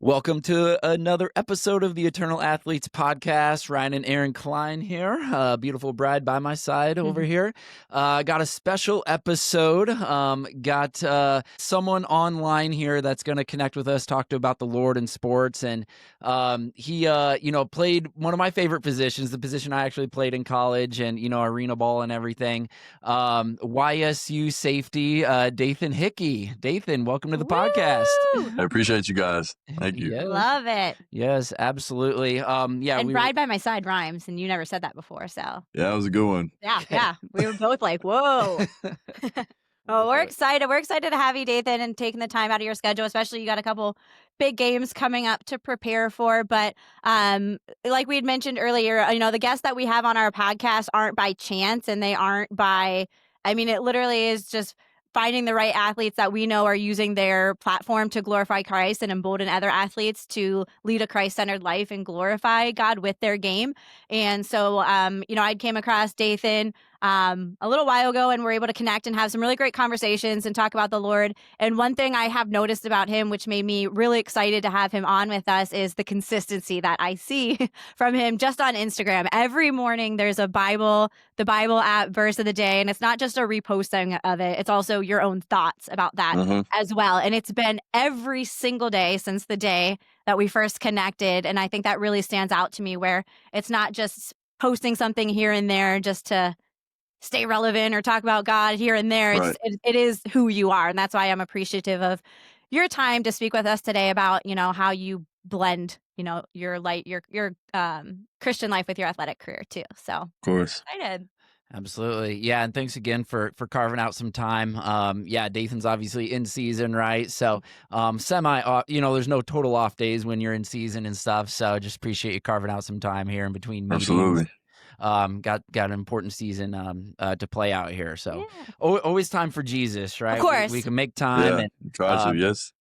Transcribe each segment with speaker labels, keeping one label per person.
Speaker 1: Welcome to another episode of the Eternal Athletes podcast. Ryan and Erin Klein here. Beautiful bride by my side over here. Got a special episode. Got someone online here that's going to connect with us, talk to about the Lord and sports. And he, played one of my favorite positions, the position I actually played in college, and arena ball and everything. YSU safety, Dathan Hickey. Dathan, welcome to the podcast.
Speaker 2: I appreciate you guys. Thank you.
Speaker 1: Yes.
Speaker 3: Love it.
Speaker 1: Yes, absolutely.
Speaker 3: And bride by my side rhymes, and you never said that before, so.
Speaker 2: Yeah, that was a good one.
Speaker 3: Yeah. We were both like, whoa. Oh, we're excited. We're excited to have you, Dathan, and taking the time out of your schedule, especially you got a couple big games coming up to prepare for. But like we had mentioned earlier, the guests that we have on our podcast aren't by chance, and they aren't by, it literally is just finding the right athletes that we know are using their platform to glorify Christ and embolden other athletes to lead a Christ-centered life and glorify God with their game. And so, I came across Dathan a little while ago, and we're able to connect and have some really great conversations and talk about the Lord. And one thing I have noticed about him, which made me really excited to have him on with us, is the consistency that I see from him just on Instagram. Every morning there's the Bible app verse of the day, and it's not just a reposting of it, it's also your own thoughts about that as well. And it's been every single day since the day that we first connected. And I think that really stands out to me, where it's not just posting something here and there just to stay relevant or talk about God here and there.
Speaker 2: Right.
Speaker 3: It is who you are. And that's why I'm appreciative of your time to speak with us today about, how you blend, your Christian life with your athletic career too. So
Speaker 2: Of course.
Speaker 3: excited.
Speaker 1: Absolutely. Yeah. And thanks again for carving out some time. Dathan's obviously in season, right? So there's no total off days when you're in season and stuff. So just appreciate you carving out some time here in between meetings.
Speaker 2: Absolutely.
Speaker 1: Got an important season to play out here. So always time for Jesus, right?
Speaker 3: Of course.
Speaker 1: We can make time.
Speaker 2: Yeah,
Speaker 1: And
Speaker 2: try to, yes.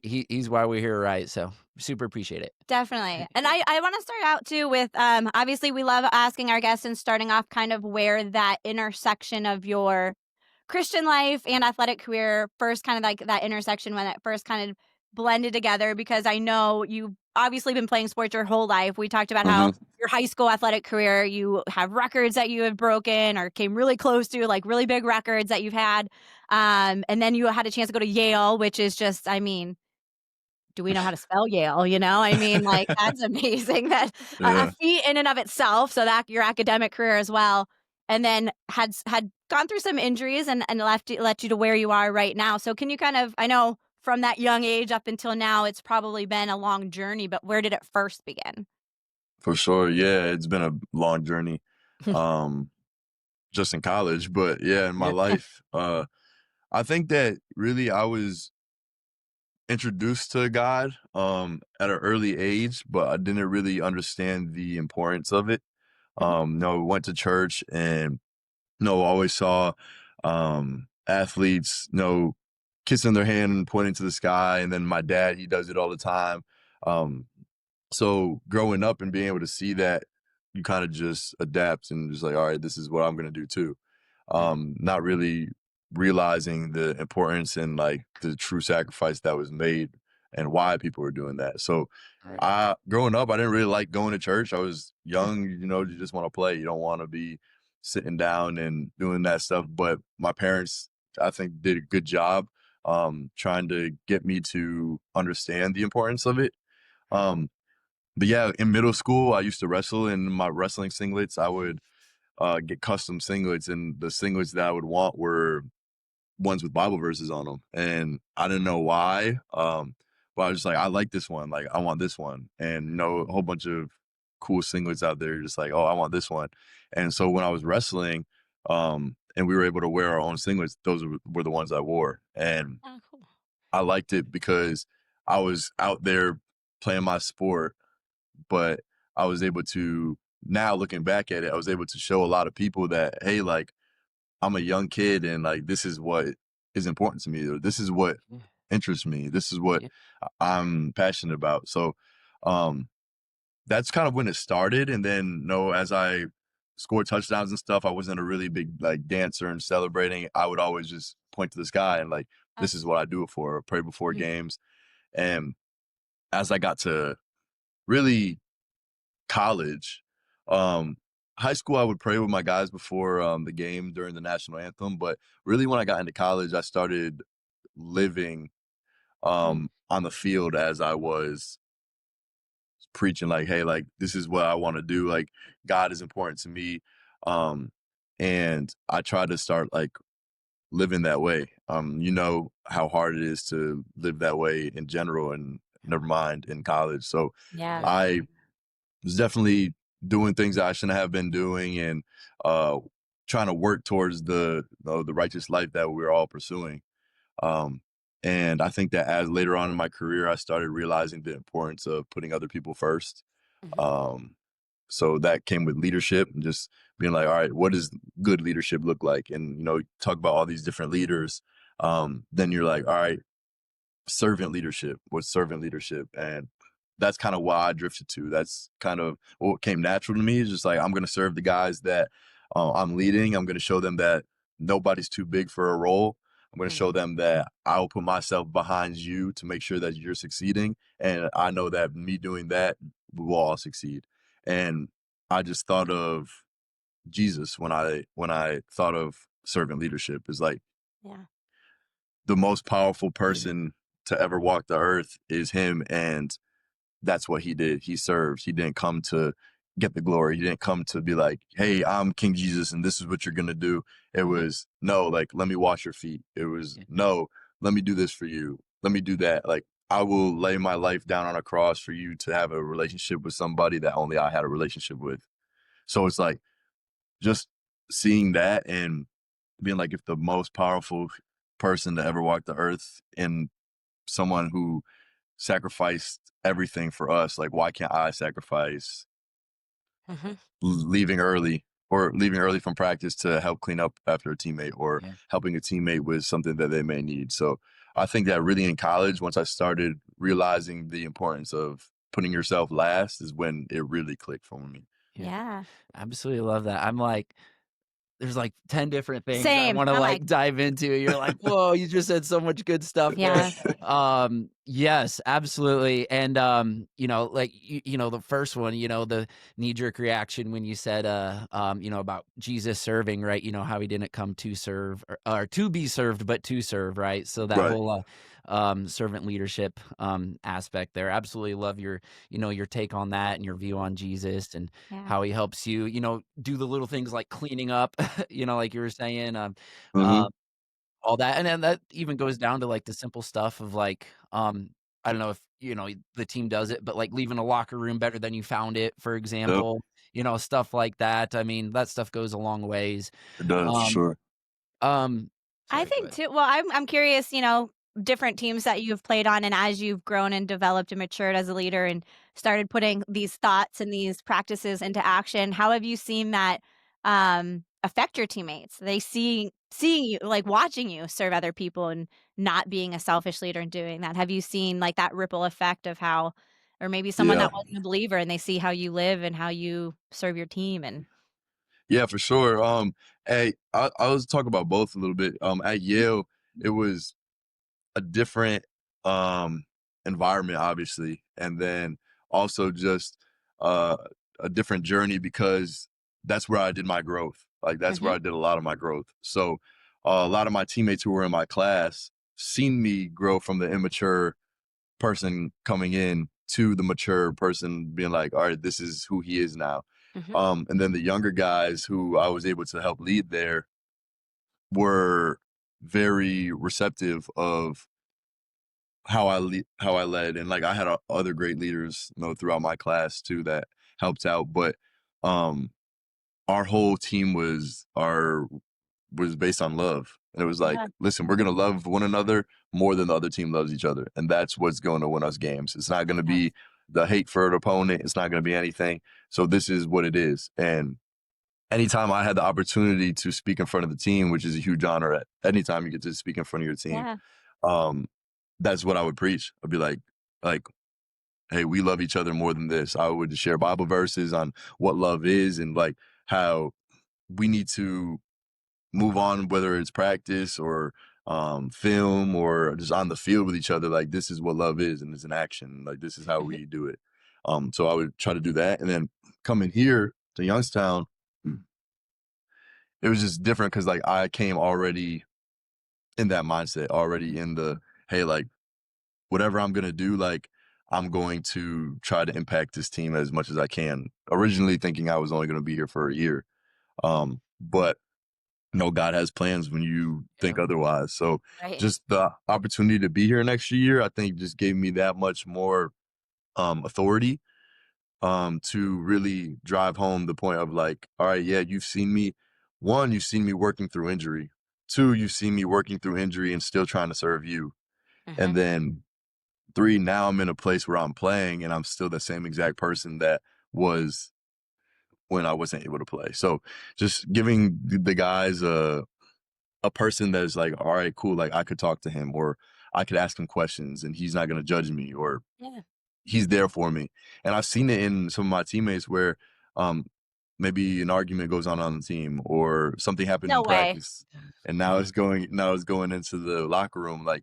Speaker 1: he's why we're here, right? So super appreciate it.
Speaker 3: Definitely. And I want to start out too with, obviously we love asking our guests and starting off kind of where that intersection of your Christian life and athletic career first, kind of like that intersection when it first kind of blended together, because I know you've obviously been playing sports your whole life. We talked about how your high school athletic career, you have records that you have broken or came really close to, like really big records that you've had. And then you had a chance to go to Yale, which is just, do we know how to spell Yale? That's amazing. That a feat in and of itself. So that your academic career as well, and then had gone through some injuries and led you to where you are right now. So can you kind of, I know from that young age up until now, it's probably been a long journey, but where did it first begin?
Speaker 2: For sure. Yeah, it's been a long journey. Just in college, but yeah, in my life. I think that really I was introduced to God at an early age, but I didn't really understand the importance of it. Went to church and always saw athletes, kissing their hand and pointing to the sky. And then my dad, he does it all the time. So growing up and being able to see that, you kind of just adapt and just like, all right, this is what I'm going to do too. Not really realizing the importance and like the true sacrifice that was made and why people were doing that. So growing up, I didn't really like going to church. I was young, you just want to play. You don't want to be sitting down and doing that stuff. But my parents, I think, did a good job trying to get me to understand the importance of it. But yeah, in middle school, I used to wrestle. In my wrestling singlets, I would get custom singlets, and the singlets that I would want were ones with Bible verses on them. And I didn't know why, but I was just like, I like this one. Like, I want this one. And a whole bunch of cool singlets out there, just like, oh, I want this one. And so when I was wrestling, and we were able to wear our own singlets, those were the ones I wore. And
Speaker 3: Cool.
Speaker 2: I liked it because I was out there playing my sport, but I was able to, now looking back at it, I was able to show a lot of people that, hey, like, I'm a young kid and like, this is what is important to me, or this is what interests me. This is what I'm passionate about. So that's kind of when it started. And then, as I scored touchdowns and stuff, I wasn't a really big like dancer and celebrating. I would always just point to the sky and like, this is what I do it for, or pray before games. And as I got to really college, um, high school, I would pray with my guys before the game during the national anthem. But really, when I got into college, I started living on the field as I was preaching, like, hey, like, this is what I want to do. Like, God is important to me. Um, and I try to start like living that way. You know how hard it is to live that way in general, and never mind in college. So
Speaker 3: Yeah.
Speaker 2: I was definitely doing things that I shouldn't have been doing, and uh, trying to work towards the righteous life that we're all pursuing. Um, and I think that as later on in my career, I started realizing the importance of putting other people first.
Speaker 3: Mhm.
Speaker 2: So that came with leadership, and just being like, all right, what does good leadership look like? And, talk about all these different leaders. Then you're like, all right, servant leadership. What's servant leadership? And that's kind of why I drifted to. That's kind of what came natural to me. Is just like, I'm going to serve the guys that I'm leading. I'm going to show them that nobody's too big for a role. I'm going to show them that I'll put myself behind you to make sure that you're succeeding. And I know that me doing that, we will all succeed. And I just thought of Jesus when I thought of servant leadership. Is like,
Speaker 3: Yeah.
Speaker 2: the most powerful person to ever walk the earth is him, and that's what he did. He served. He didn't come to get the glory. He didn't come to be like, hey, I'm King Jesus and this is what you're gonna do. It was, no, like, let me wash your feet. It was, no, let me do this for you. Let me do that. Like, I will lay my life down on a cross for you to have a relationship with somebody that only I had a relationship with. So it's like, just seeing that and being like, if the most powerful person to ever walk the earth and someone who sacrificed everything for us, like, why can't I sacrifice leaving early, or leaving early from practice to help clean up after a teammate, or helping a teammate with something that they may need? So I think that really in college, once I started realizing the importance of putting yourself last, is when it really clicked for me.
Speaker 3: Yeah.
Speaker 1: Absolutely love that. I'm like, there's like 10 different things I
Speaker 3: Same.
Speaker 1: want to
Speaker 3: I'm
Speaker 1: like
Speaker 3: like,
Speaker 1: dive into. You're like, whoa, you just said so much good stuff there.
Speaker 3: yeah.
Speaker 1: Yes, absolutely. And like the first one, the knee-jerk reaction when you said about Jesus serving, right? How he didn't come to serve, or to be served, but to serve, right? So that
Speaker 2: Right.
Speaker 1: whole servant leadership aspect there. Absolutely love your take on that and your view on Jesus, and
Speaker 3: Yeah.
Speaker 1: how he helps you, do the little things like cleaning up, like you were saying,
Speaker 2: Mhm.
Speaker 1: all that. And then that even goes down to like the simple stuff of like, I don't know if, the team does it, but like leaving a locker room better than you found it, for
Speaker 2: Yep,
Speaker 1: example, stuff like that. I mean, that stuff goes a long ways.
Speaker 2: it does,
Speaker 1: Um,
Speaker 2: sure.
Speaker 3: I
Speaker 1: Sorry, go
Speaker 3: think
Speaker 1: ahead.
Speaker 3: too. Well, I'm curious, different teams that you've played on, and as you've grown and developed and matured as a leader and started putting these thoughts and these practices into action, how have you seen that affect your teammates? They seeing you, like watching you serve other people and not being a selfish leader and doing that. Have you seen like that ripple effect of how, or maybe someone
Speaker 2: Yeah.
Speaker 3: that wasn't a believer and they see how you live and how you serve your team and
Speaker 2: Yeah, for sure. I was talking about both a little bit. At Yale, it was a different um environment, obviously, and then also just uh a different journey, because that's where I did my growth. Like, that's where
Speaker 3: Mhm.
Speaker 2: I did a lot of my growth. So a lot of my teammates who were in my class seen me grow from the immature person coming in to the mature person being like, all right, this is who he is now.
Speaker 3: Mhm.
Speaker 2: And then the younger guys who I was able to help lead there were very receptive of how I led. And like, I had other great leaders, throughout my class too, that helped out. But um, our whole team was based on love. And it was like,
Speaker 3: Yeah.
Speaker 2: listen, we're gonna love one another more than the other team loves each other, and that's what's going to win us games. It's not going to
Speaker 3: Yes.
Speaker 2: be the hate for an opponent. It's not going to be anything. So this is what it is. And anytime I had the opportunity to speak in front of the team, which is a huge honor, at anytime you get to speak in front of your team,
Speaker 3: Yeah.
Speaker 2: um, that's what I would preach. I'd be like, hey, we love each other more than this. I would share Bible verses on what love is, and like how we need to move on, whether it's practice or film or just on the field with each other. Like, this is what love is, and it's an action. Like, this is how we do it. So I would try to do that. And then coming here to Youngstown, it was just different because like I came already in that mindset, already in the, hey, like whatever I'm gonna do, like I'm going to try to impact this team as much as I can. Originally thinking I was only gonna be here for a year. But God has plans when you think
Speaker 1: Yeah.
Speaker 2: otherwise. So
Speaker 3: Right.
Speaker 2: just the opportunity to be here next year, I think just gave me that much more authority to really drive home the point of like, all right, yeah, you've seen me. One, you've seen me working through injury. Two, you've seen me working through injury and still trying to serve you. And then three, now I'm in a place where I'm playing and I'm still the same exact person that was when I wasn't able to play. So just giving the guys a person that is like, all right, cool, like I could talk to him or I could ask him questions and he's not going to judge me or
Speaker 3: Yeah.
Speaker 2: he's there for me. And I've seen it in some of my teammates where maybe an argument goes on the team or something happened
Speaker 3: No
Speaker 2: in
Speaker 3: way.
Speaker 2: practice and now it's going into the locker room. Like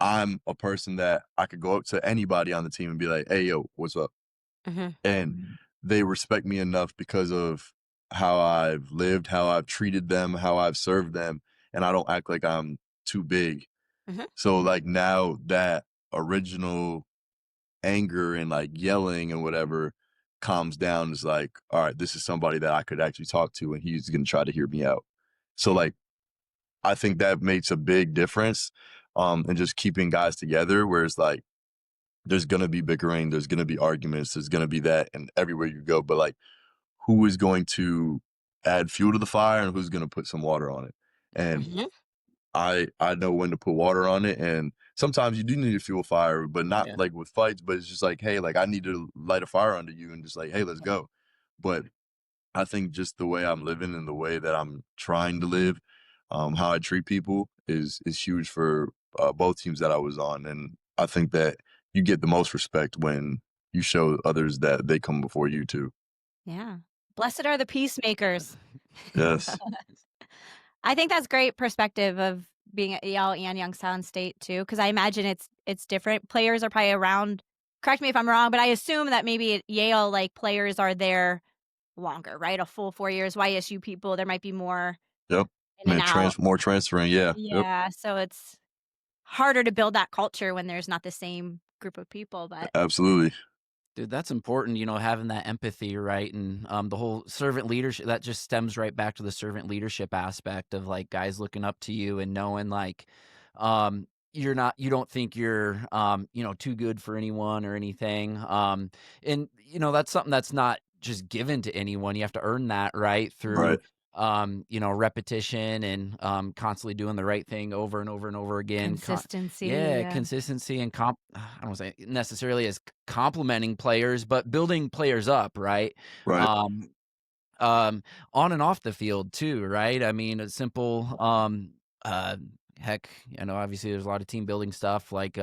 Speaker 2: I'm a person that I could go up to anybody on the team and be like, hey, yo, what's up?
Speaker 3: Mm-hmm.
Speaker 2: And they respect me enough because of how I've lived, how I've treated them, how I've served them, and I don't act like I'm too big.
Speaker 3: Mm-hmm.
Speaker 2: So like now that original anger and like yelling and whatever calms down, is like, all right, this is somebody that I could actually talk to and he's gonna try to hear me out. So like I think that makes a big difference in just keeping guys together, whereas like there's gonna be bickering, there's gonna be arguments, there's gonna be that and everywhere you go. But like who is going to add fuel to the fire and who's gonna put some water on it? And
Speaker 3: Mm-hmm.
Speaker 2: I know when to put water on it, and sometimes you do need to fuel fire, but not
Speaker 1: Yeah.
Speaker 2: like with fights, but it's just like, hey, like I need to light a fire under you and just like, hey, let's go. But I think just the way I'm living and the way that I'm trying to live, how I treat people is huge for both teams that I was on. And I think that you get the most respect when you show others that they come before you too.
Speaker 3: Yeah. Blessed are the peacemakers.
Speaker 2: Yes.
Speaker 3: I think that's great perspective of being at Yale and Youngstown State too, because I imagine it's different. Players are probably around. Correct me if I'm wrong, but I assume that maybe at Yale, like players are there longer, right? A full 4 years. YSU people, there might be more
Speaker 2: Yep.
Speaker 3: in and out.
Speaker 2: More transferring. Yeah. Yep.
Speaker 3: Yeah, so it's harder to build that culture when there's not the same group of people. But
Speaker 2: Absolutely.
Speaker 1: Dude, that's important, having that empathy, right? And the whole servant leadership, that just stems right back to the servant leadership aspect of like guys looking up to you and knowing like you don't think you're too good for anyone or anything. And that's something that's not just given to anyone. You have to earn that, right? Through
Speaker 2: Right.
Speaker 1: repetition and constantly doing the right thing over and over and over again.
Speaker 3: consistency.
Speaker 1: Yeah, consistency and I don't say necessarily as complimenting players, but building players up, right?
Speaker 2: Right.
Speaker 1: Um, on and off the field too, right? I mean, a simple heck, obviously there's a lot of team building stuff like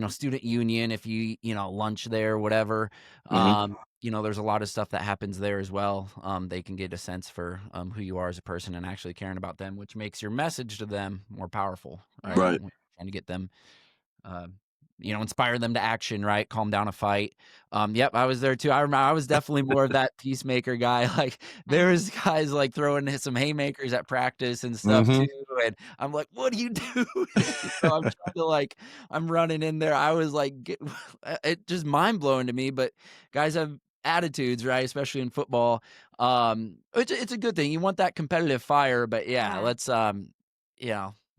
Speaker 1: student union, if you lunch there, whatever.
Speaker 2: Mhm.
Speaker 1: There's a lot of stuff that happens there as well. They can get a sense for who you are as a person and actually caring about them, which makes your message to them more powerful, right?
Speaker 2: Right.
Speaker 1: Trying to get them uh, inspire them to action, right? Calm down a fight. Yep, I was there too. I remember I was definitely more of that peacemaker guy. Like there was guys like throwing some haymakers at practice and stuff too.
Speaker 2: Mhm.
Speaker 1: And I'm like, what do you do? I'm trying to I'm running in there. I was like, it just mind blowing to me, but guys have attitudes, right? Especially in football. It's a good thing. You want that competitive fire, but yeah,
Speaker 3: Yeah.
Speaker 1: let's,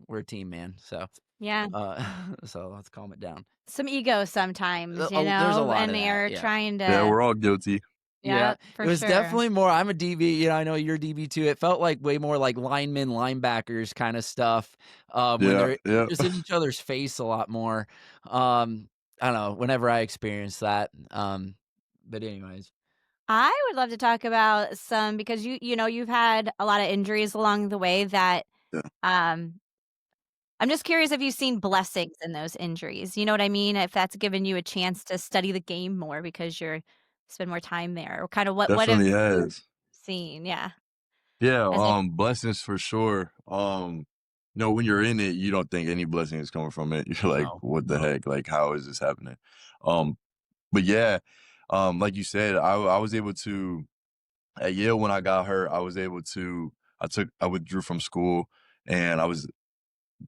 Speaker 1: we're a team, man. So,
Speaker 3: Yeah.
Speaker 1: uh, so let's calm it down.
Speaker 3: Some ego sometimes,
Speaker 1: There's a lot
Speaker 3: and
Speaker 1: of that,
Speaker 3: they're
Speaker 1: yeah.
Speaker 3: trying
Speaker 2: Yeah,
Speaker 3: to.
Speaker 2: we're all guilty.
Speaker 1: Yeah,
Speaker 3: Yeah,
Speaker 1: it
Speaker 3: for
Speaker 1: was
Speaker 3: sure.
Speaker 1: definitely more I'm a DB, I know you're DB too. It felt like way more like linemen, linebackers kinda stuff, when
Speaker 2: Yeah.
Speaker 1: they're
Speaker 2: Yeah.
Speaker 1: just in each other's face a lot more. I don't know, whenever I experienced that, but anyways.
Speaker 3: I would love to talk about some because you've had a lot of injuries along the way that
Speaker 2: Yeah.
Speaker 3: um I'm just curious if you've seen blessings in those injuries. You know what I mean? If that's given you a chance to study the game more because you're spend more time there, or kind of what have
Speaker 2: Definitely
Speaker 3: you
Speaker 2: has.
Speaker 3: seen? Yeah,
Speaker 2: Yeah.
Speaker 3: as a
Speaker 2: Blessings for sure. when you're in it, you don't think any blessing is coming from it. You're like,
Speaker 1: No,
Speaker 2: what the
Speaker 1: no.
Speaker 2: heck? Like, how is this happening? Um, but yeah, like you said, I was able to at Yale when I got hurt. I withdrew from school, and I was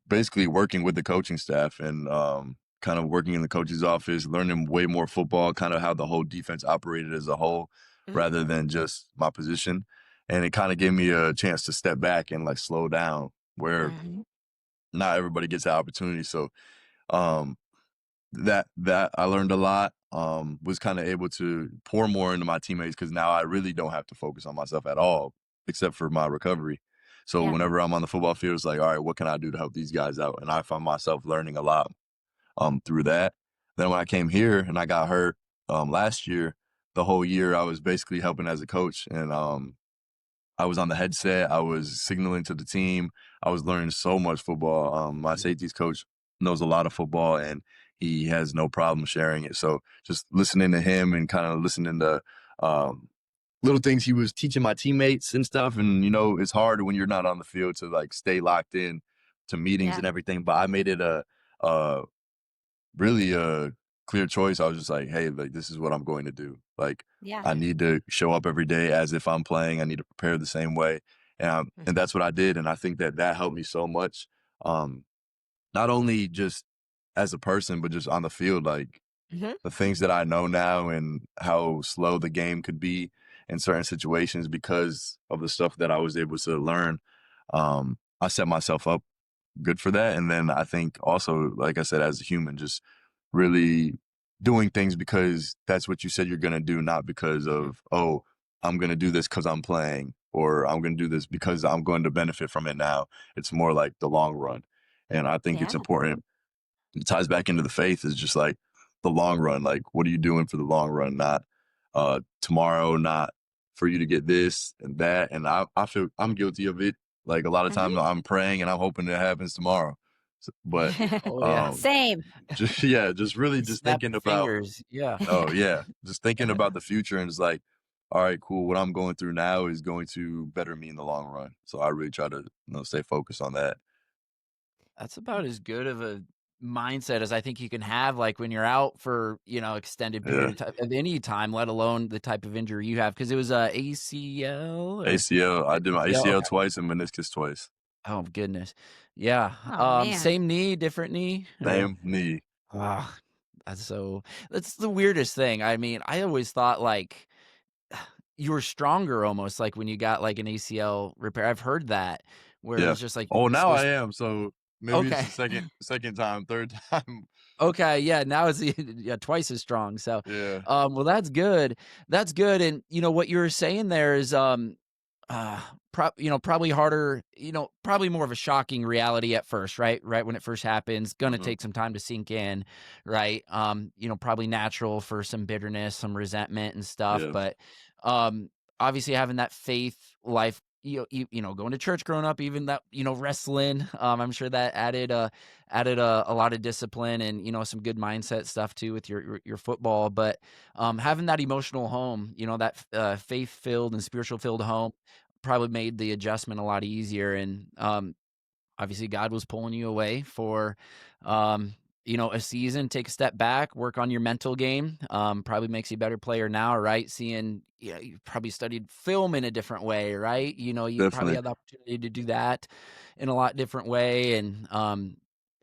Speaker 2: basically working with the coaching staff and kind of working in the coach's office, learning way more football, kind of how the whole defense operated as a whole,
Speaker 3: Mhm.
Speaker 2: rather than just my position. And it kind of gave me a chance to step back and like slow down, where
Speaker 3: Mhm.
Speaker 2: not everybody gets that opportunity. So um, that I learned a lot. Was kind of able to pour more into my teammates because now I really don't have to focus on myself at all, except for my recovery. So
Speaker 3: Yeah.
Speaker 2: whenever I'm on the football field, it's like, all right, what can I do to help these guys out? And I find myself learning a lot through that. Then when I came here and I got hurt last year, the whole year I was basically helping as a coach, and I was on the headset. I was signaling to the team. I was learning so much football. My
Speaker 1: Mhm.
Speaker 2: safeties coach knows a lot of football, and he has no problem sharing it. So just listening to him and kind of listening to um, little things he was teaching my teammates and stuff. And, it's hard when you're not on the field to like stay locked in to meetings
Speaker 3: Yeah.
Speaker 2: and everything. But I made it a really a clear choice. I was just like, hey, like this is what I'm going to do. Like
Speaker 3: Yeah.
Speaker 2: I need to show up every day as if I'm playing. I need to prepare the same way, and that's what I did. And I think that helped me so much. Um, Not only just as a person, but just on the field. Like
Speaker 3: Mhm.
Speaker 2: the things that I know now and how slow the game could be in certain situations because of the stuff that I was able to learn. I set myself up good for that. And then I think also, like I said, as a human, just really doing things because that's what you said you're going to do, not because
Speaker 1: Mhm.
Speaker 2: of, oh, I'm going to do this because I'm playing, or I'm going to do this because I'm going to benefit from it now. It's more like the long run. And I think it's
Speaker 3: Yeah.
Speaker 2: important. It ties back into the faith is just like the long run. Like, what are you doing for the long run? Not tomorrow, not for you to get this and that. And I feel I'm guilty of it. Like a lot of times
Speaker 3: Mhm.
Speaker 2: I'm praying and I'm hoping it happens tomorrow. But
Speaker 1: Oh, yeah.
Speaker 2: um,
Speaker 3: Same.
Speaker 2: just yeah, just really
Speaker 1: You
Speaker 2: just
Speaker 1: snap
Speaker 2: thinking
Speaker 1: your
Speaker 2: about
Speaker 1: fingers. Yeah.
Speaker 2: oh yeah, just thinking about the future and it's like, all right, cool. What I'm going through now is going to better me in the long run. So I really try to stay focused on that.
Speaker 1: That's about as good of a mindset as I think you can have, like, when you're out for, extended period
Speaker 2: Yeah.
Speaker 1: of time of any time, let alone the type of injury you have, because it was, ACL or
Speaker 2: ACL. I did my
Speaker 1: ACL?
Speaker 2: ACL
Speaker 1: Okay.
Speaker 2: twice and meniscus twice.
Speaker 1: Oh, goodness. Yeah,
Speaker 3: Oh man.
Speaker 1: same knee, different knee, or
Speaker 2: Same knee.
Speaker 1: ah, that's the weirdest thing. I mean, I always thought, like, you were stronger almost, like, when you got, like, an ACL repair. I've heard that, where
Speaker 2: Yeah.
Speaker 1: it's just, like,
Speaker 2: Oh, now I
Speaker 1: supposed
Speaker 2: am. So maybe it's
Speaker 1: okay.
Speaker 2: the second time, third time.
Speaker 1: Okay, yeah, now it's yeah, twice as strong, so,
Speaker 2: Yeah.
Speaker 1: well, that's good, and, what you were saying there is, uh, probably harder, probably more of a shocking reality at first, right? Right when it first happens, gonna
Speaker 2: Hmm.
Speaker 1: take some time to sink in, right? Probably natural for some bitterness, some resentment and stuff,
Speaker 2: Yeah.
Speaker 1: but, um, obviously having that faith life, going to church growing up, even that, wrestling, I'm sure that added a lot of discipline and, some good mindset stuff too with your football, but, having that emotional home, that, faith-filled and spiritual-filled home probably made the adjustment a lot easier, and, obviously, God was pulling you away for, a season, take a step back, work on your mental game, probably makes you a better player now, right? Seeing yeah, you probably studied film in a different way, right? You probably
Speaker 2: Definitely.
Speaker 1: had the opportunity to do that in a lot different way, and,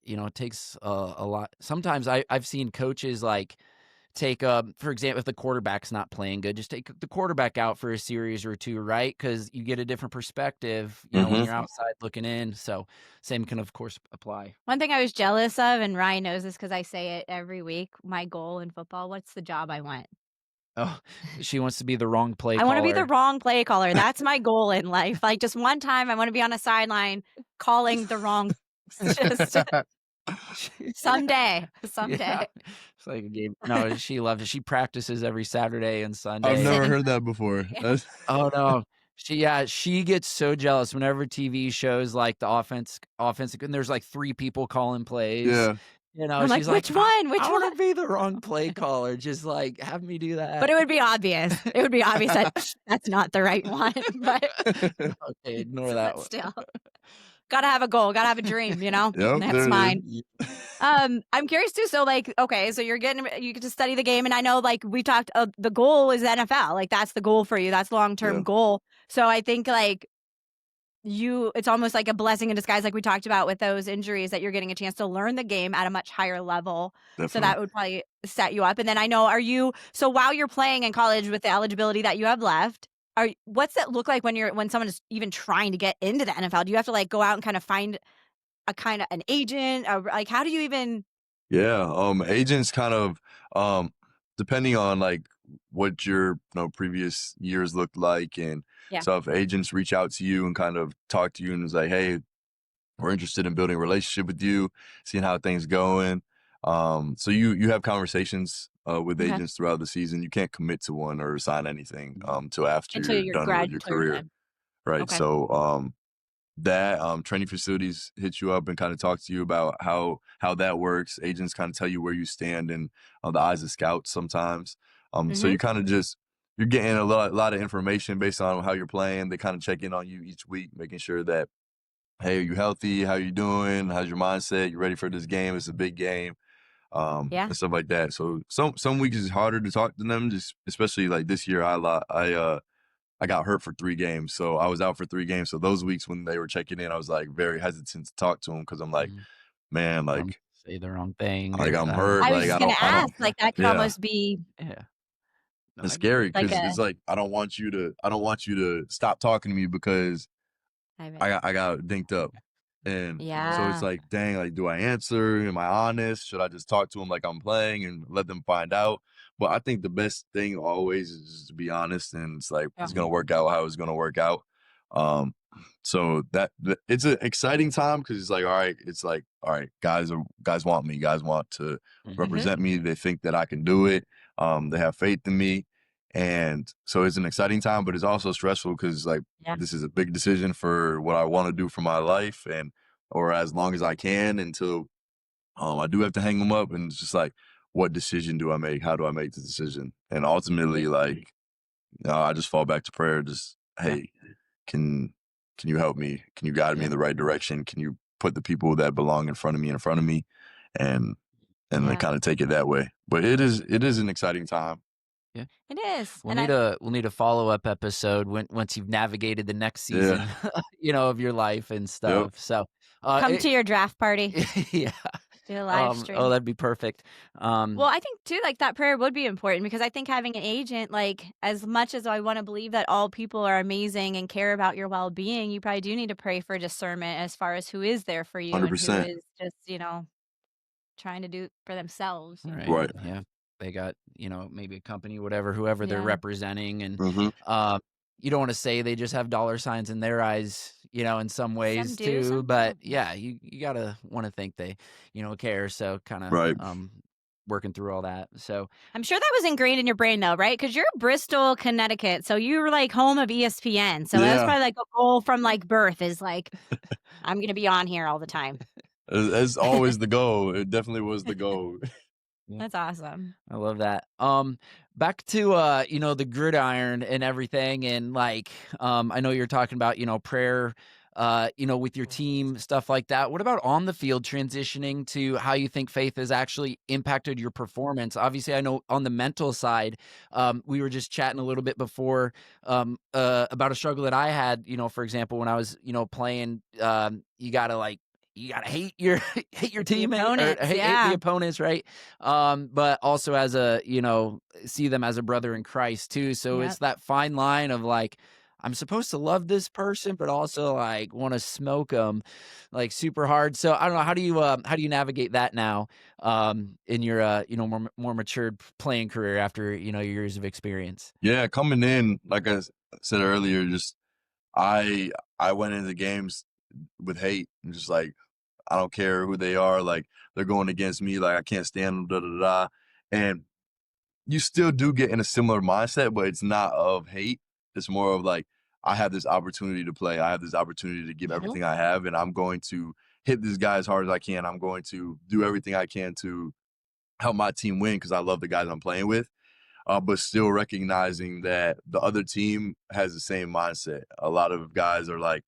Speaker 1: it takes a lot sometimes I've seen coaches, like, take, for example, if the quarterback's not playing good, just take the quarterback out for a series or 2, right? Because you get a different perspective, when
Speaker 2: Hmm.
Speaker 1: you're outside looking in, so same can, of course, apply.
Speaker 3: One thing I was jealous of, and Ryan knows this because I say it every week, my goal in football, what's the job I want?
Speaker 1: Oh, she wants to be the wrong play
Speaker 3: I wanna be the
Speaker 1: caller.
Speaker 3: wrong play caller. That's my goal in life. Like, just one time, I wanna be on a sideline calling the wrong just someday,
Speaker 1: Yeah.
Speaker 3: someday.
Speaker 1: It's like a game. No, she loves it. She practices every Saturday and
Speaker 2: I've
Speaker 1: Sunday,
Speaker 2: never
Speaker 1: and
Speaker 3: Sitting
Speaker 2: heard that before.
Speaker 1: oh, no. She gets so jealous whenever TV shows, like, the offensive and there's, like, 3 people calling plays,
Speaker 2: Yeah.
Speaker 3: I'm like,
Speaker 1: she's like,
Speaker 3: "Which one?
Speaker 1: I
Speaker 3: Which one?"
Speaker 1: wanna be the wrong play caller, just, like, have me do
Speaker 3: But
Speaker 1: that."
Speaker 3: it would be obvious. It would be obvious that that's not the right one, but
Speaker 1: Okay, ignore that
Speaker 3: but
Speaker 1: one.
Speaker 3: still. Gotta have a goal, gotta have a dream,
Speaker 2: Yep,
Speaker 3: That's
Speaker 2: there it
Speaker 3: mine.
Speaker 2: is.
Speaker 3: I'm curious too. So like, okay, so you get to study the game, and I know like we talked, the goal is NFL. Like that's the goal for you. That's long-term
Speaker 2: Yeah.
Speaker 3: goal. So I think like it's almost like a blessing in disguise, like we talked about with those injuries, that you're getting a chance to learn the game at a much higher level. So
Speaker 2: Definitely.
Speaker 3: that would probably set you up. And then I know, so while you're playing in college with the eligibility that you have left, what's that look like when someone is even trying to get into the NFL? Do you have to like go out and kind of find an agent, or like how do you even?
Speaker 2: Yeah, agents kind of depending on like what your previous years looked like, and
Speaker 3: Yeah.
Speaker 2: so if agents reach out to you and kind of talk to you and is like, hey, we're interested in building a relationship with you, seeing how things going. So you have conversations with
Speaker 3: Okay.
Speaker 2: agents throughout the season. You can't commit to one or sign anything till after
Speaker 3: Until
Speaker 2: you're
Speaker 3: you're
Speaker 2: done with your
Speaker 3: until you're
Speaker 2: career,
Speaker 3: done.
Speaker 2: right?
Speaker 3: Okay.
Speaker 2: So that training facilities hit you up and kind of talk to you about how that works. Agents kind of tell you where you stand in the eyes of scouts sometimes. So you kind of you're getting a lot of information based on how you're playing. They kind of check in on you each week, making sure that, hey, are you healthy? How you doing? How's your mindset? You ready for this game? It's a big game.
Speaker 3: Yeah.
Speaker 2: And stuff like that. So some weeks it's harder to talk to them, just especially like this year. I got hurt for 3 games, so I was out for 3 games. So those weeks when they were checking in, I was like very hesitant to talk to them because I'm like, man,
Speaker 1: Don't
Speaker 2: like
Speaker 1: say the wrong thing.
Speaker 2: I'm
Speaker 1: or,
Speaker 2: hurt.
Speaker 3: I was
Speaker 2: Like
Speaker 3: just gonna
Speaker 2: I don't.
Speaker 3: ask, like that could
Speaker 2: Yeah,
Speaker 3: almost be
Speaker 1: yeah. No,
Speaker 2: it's
Speaker 1: I get
Speaker 2: scary
Speaker 1: it.
Speaker 3: like
Speaker 2: because it's like I don't want you to stop talking to me because I got dinked up. And so
Speaker 3: Yeah.
Speaker 2: it's like, dang, like, do I answer? Am I honest? Should I just talk to them like I'm playing and let them find out? But I think the best thing always is just to be honest, and it's like
Speaker 3: Yeah.
Speaker 2: it's gonna work out how it's gonna work out. So it's an exciting time because it's like, all right, guys want me, guys want to represent me. They think that I can do it. They have faith in me, and so it's an exciting time, but it's also stressful because like
Speaker 3: Yeah.
Speaker 2: this is a big decision for what I want to do for my life, or as long as I can until I do have to hang them up. And it's just like, what decision do I make? How do I make the decision? And ultimately, like, I just fall back to prayer. Just, hey, can you help me? Can you guide me in the right direction? Can you put the people that belong in front of me, and then kind of take it that way? But it is an exciting time.
Speaker 1: Yeah,
Speaker 3: it is.
Speaker 1: we'll need a follow-up episode once you've navigated the next season, of your life and stuff. So
Speaker 3: come to your draft party.
Speaker 1: Yeah.
Speaker 3: Do a live stream.
Speaker 1: Oh, that'd be perfect.
Speaker 3: Well, I think too, like that prayer would be important because I think having an agent, like as much as I want to believe that all people are amazing and care about your well-being, you probably do need to pray for discernment as far as who is there for you
Speaker 2: 100%.
Speaker 3: and who is just, trying to do for themselves.
Speaker 2: Right.
Speaker 1: Yeah. They got, maybe a company, whoever they're representing. And you don't want to say they just have dollar signs in their eyes, in some ways
Speaker 3: Some do,
Speaker 1: too.
Speaker 3: some
Speaker 1: But
Speaker 3: don't.
Speaker 1: yeah, you gotta want to think they, care. So kind of
Speaker 2: Right.
Speaker 1: working through all that. So
Speaker 3: I'm sure that was ingrained in your brain though, right? Because you're Bristol, Connecticut. So you were like home of ESPN. So that was probably like a goal from like birth is like, I'm going to be on here all the time.
Speaker 2: It's always the goal. It definitely was the goal.
Speaker 3: That's awesome.
Speaker 1: I love that. Back to the gridiron and everything, and like I know you're talking about prayer, with your team, stuff like that. What about on the field, transitioning to how you think faith has actually impacted your performance? Obviously, I know on the mental side, we were just chatting a little bit before about a struggle that I had. For example, when I was playing, you gotta hate your teammate or hate the opponents, right? But also as see them as a brother in Christ too. So it's that fine line of like, I'm supposed to love this person, but also like want to smoke them like super hard. So I don't know, how do you navigate that now in your more matured playing career after your years of experience?
Speaker 2: Yeah, coming in, like I said earlier, just I went into games with hate and just like, I don't care who they are, like they're going against me, like I can't stand them, da da da. And you still do get in a similar mindset, but it's not of hate. It's more of like, I have this opportunity to play. I have this opportunity to give everything I have, and I'm going to hit this guy as hard as I can. I'm going to do everything I can to help my team win because I love the guys I'm playing with. But still recognizing that the other team has the same mindset. A lot of guys are like,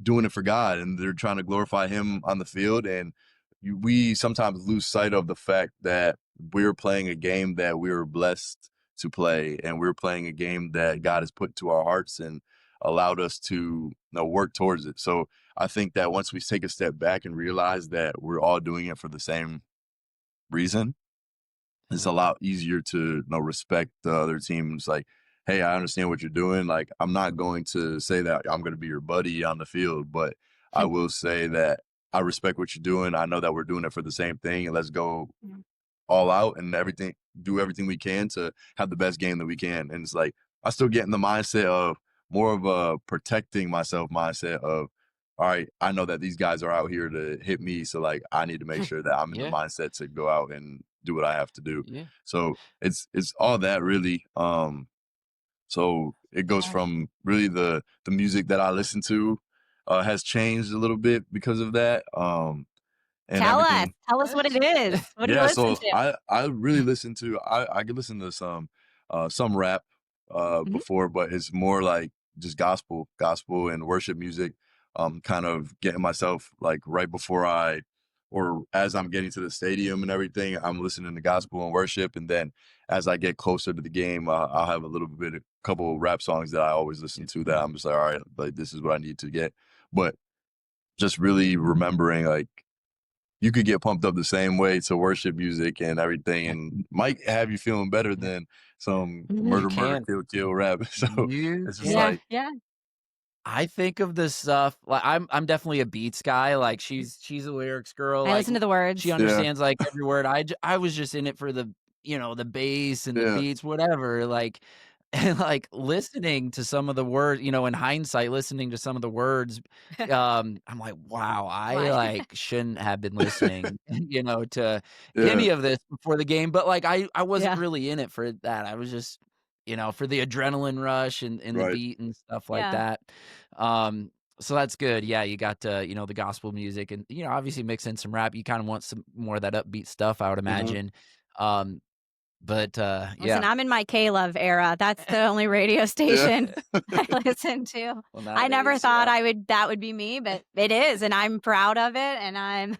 Speaker 2: doing it for God, and they're trying to glorify him on the field. And we sometimes lose sight of the fact that we're playing a game that we were blessed to play, and we're playing a game that God has put to our hearts and allowed us to work towards it. So I think that once we take a step back and realize that we're all doing it for the same reason, it's a lot easier to respect the other teams. Like, hey, I understand what you're doing. Like, I'm not going to say that I'm going to be your buddy on the field, but I will say that I respect what you're doing. I know that we're doing it for the same thing, and let's go all out and do everything we can to have the best game that we can. And it's like, I still get in the mindset of more of a protecting myself mindset of, all right, I know that these guys are out here to hit me. So like, I need to make sure that I'm in the mindset to go out and do what I have to do.
Speaker 1: Yeah.
Speaker 2: So it's all that really. So it goes from really the music that I listen to has changed a little bit because of that. And
Speaker 3: Tell
Speaker 2: everything.
Speaker 3: us what it is. What do you listen to?
Speaker 2: I really listen to I could listen to some rap before, but it's more like just gospel and worship music. Kind of getting myself like right before or as I'm getting to the stadium and everything, I'm listening to gospel and worship, and then as I get closer to the game, I'll have a couple of rap songs that I always listen to that I'm just like, all right, like this is what I need to get. But just really remembering, like, you could get pumped up the same way to worship music and everything, and might have you feeling better than some murder, kill rap. So it's just like,
Speaker 1: I think of this stuff like I'm definitely a beats guy. Like she's a lyrics girl.
Speaker 3: I listen to the words.
Speaker 1: She understands like every word. I was just in it for the the bass and the beats, whatever. Like and like listening to some of the words, in hindsight, listening to some of the words, I'm like, wow, I like shouldn't have been listening, to any of this before the game. But like I wasn't really in it for that. I was just for the adrenaline rush and the beat and stuff like that. So that's good. Yeah, you got the gospel music and obviously mix in some rap. You kind of want some more of that upbeat stuff, I would imagine. But
Speaker 3: Listen, I'm in my K-Love era. That's the only radio station I listen to. Well, I never thought that would be me, but it is, and I'm proud of it. And I'm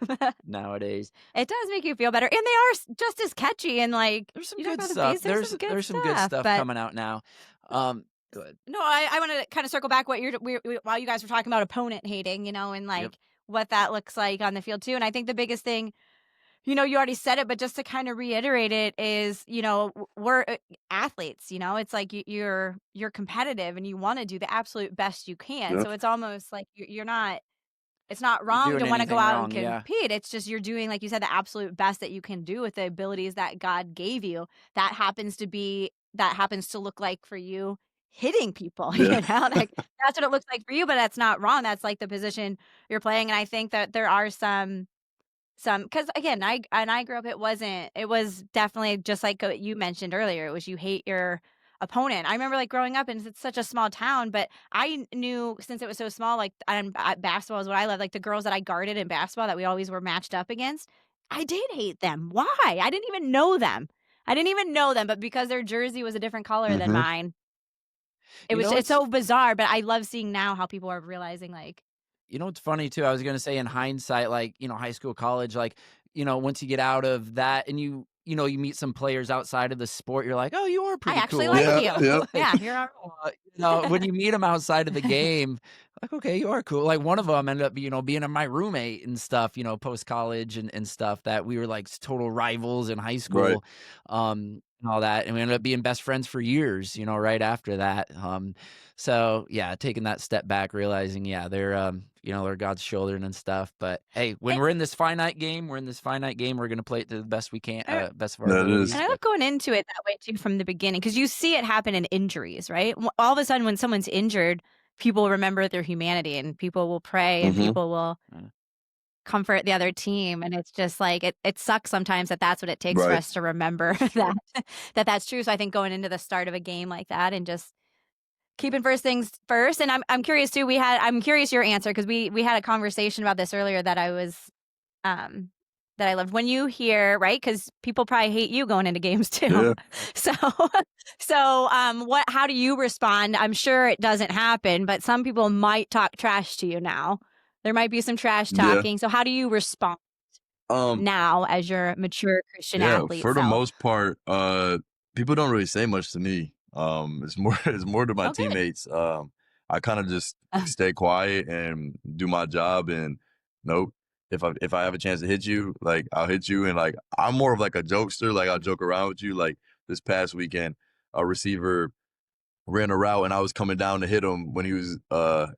Speaker 1: nowadays
Speaker 3: it does make you feel better, and they are just as catchy and like
Speaker 1: there's some good stuff. There's some good stuff coming out now. Good.
Speaker 3: No, I want to kind of circle back while you guys were talking about opponent hating, and like what that looks like on the field too. And I think the biggest thing. You already said it, but just to kind of reiterate it is, we're athletes, it's like you're competitive and you want to do the absolute best you can. So it's almost like it's not wrong to want to go out and compete. It's just, you're doing, like you said, the absolute best that you can do with the abilities that God gave you. That happens to look like for you hitting people, like that's what it looks like for you, but that's not wrong. That's like the position you're playing. And I think that there are some, because again, I grew up, it was definitely just like you mentioned earlier, it was you hate your opponent. I remember like growing up, and it's such a small town, but I knew since it was so small, like basketball is what I love, like the girls that I guarded in basketball that we always were matched up against, I did hate them. Why? I didn't even know them, but because their jersey was a different color than mine, it's so bizarre. But I love seeing now how people are realizing like,
Speaker 1: it's funny too. I was going to say in hindsight, like, high school, college, like, once you get out of that and you meet some players outside of the sport, you're like, oh, you are pretty cool.
Speaker 3: I actually like you. Yeah, you're all right.
Speaker 1: When you meet them outside of the game, like, okay, you are cool. Like one of them ended up, being my roommate and stuff, post college and stuff, that we were like total rivals in high school. And all that, and we ended up being best friends for years, right after that. So yeah, taking that step back, realizing, they're God's children and stuff. But hey, when we're in this finite game, we're going to play it to the best we can, best of our abilities.
Speaker 3: And I love going into it that way too from the beginning, because you see it happen in injuries, right? All of a sudden, when someone's injured, people remember their humanity, and people will pray, and people will comfort the other team. And it's just like it sucks sometimes that's what it takes for us to remember that's true. So I think going into the start of a game like that and just keeping first things first. And I'm curious too, I'm curious your answer, because we had a conversation about this earlier that I was that I loved. When you hear, right, because people probably hate you going into games too. So So, how do you respond? I'm sure it doesn't happen, but some people might talk trash to you now. There might be some trash
Speaker 2: Yeah.
Speaker 3: talking. So how do you respond
Speaker 2: Um,
Speaker 3: now as your mature Christian
Speaker 2: yeah,
Speaker 3: athlete
Speaker 2: for the
Speaker 3: self?
Speaker 2: most part, people don't really say much to me. It's more it's more to my
Speaker 3: Oh, good.
Speaker 2: teammates. I kind of just stay quiet and do my job. And nope, if I have a chance to hit you, like I'll hit you. And like I'm more of like a jokester. Like I'll joke around with you. Like this past weekend, a receiver ran a route and I was coming down to hit him when he was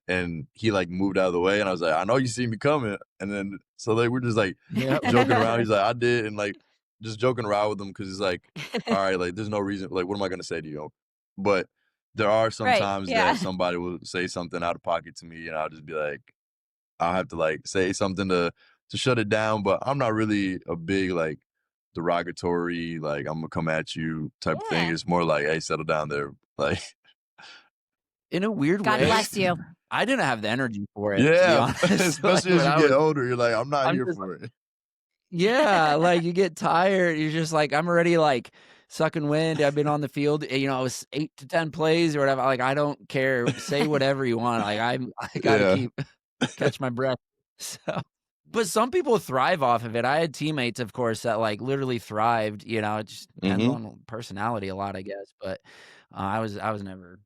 Speaker 2: and he like moved out of the way, and I was like, I know you see me coming. And then so like we're just like
Speaker 1: Yep.
Speaker 2: joking around. He's like, I did. And like just joking around with him because it's like, all right, like there's no reason, like what am I gonna say to you? But there are some
Speaker 3: Right.
Speaker 2: times
Speaker 3: Yeah.
Speaker 2: that somebody will say something out of pocket to me, and I'll just be like, I'll have to like say something to shut it down. But I'm not really a big like derogatory, like I'm gonna come at you type of thing.
Speaker 3: Yeah.
Speaker 2: It's more like, hey, settle down there. Like
Speaker 1: In a weird
Speaker 3: God
Speaker 1: way,
Speaker 3: bless you.
Speaker 1: I didn't have the energy for it, to be
Speaker 2: yeah,
Speaker 1: honest. Like,
Speaker 2: especially as
Speaker 1: when
Speaker 2: you
Speaker 1: I
Speaker 2: get
Speaker 1: was
Speaker 2: older, you're like, I'm not
Speaker 1: I'm
Speaker 2: here
Speaker 1: just
Speaker 2: for it.
Speaker 1: yeah, like, you get tired, you're just like, I'm already, like, sucking wind, I've been on the field, you know, it's 8 to 10 plays or whatever, like, I don't care, say whatever you want, like, I gotta
Speaker 2: Yeah.
Speaker 1: catch my breath, so but some people thrive off of it. I had teammates, of course, that, like, literally thrived, you know, it just depends
Speaker 2: hmm
Speaker 1: on personality a lot, I guess, but, I was never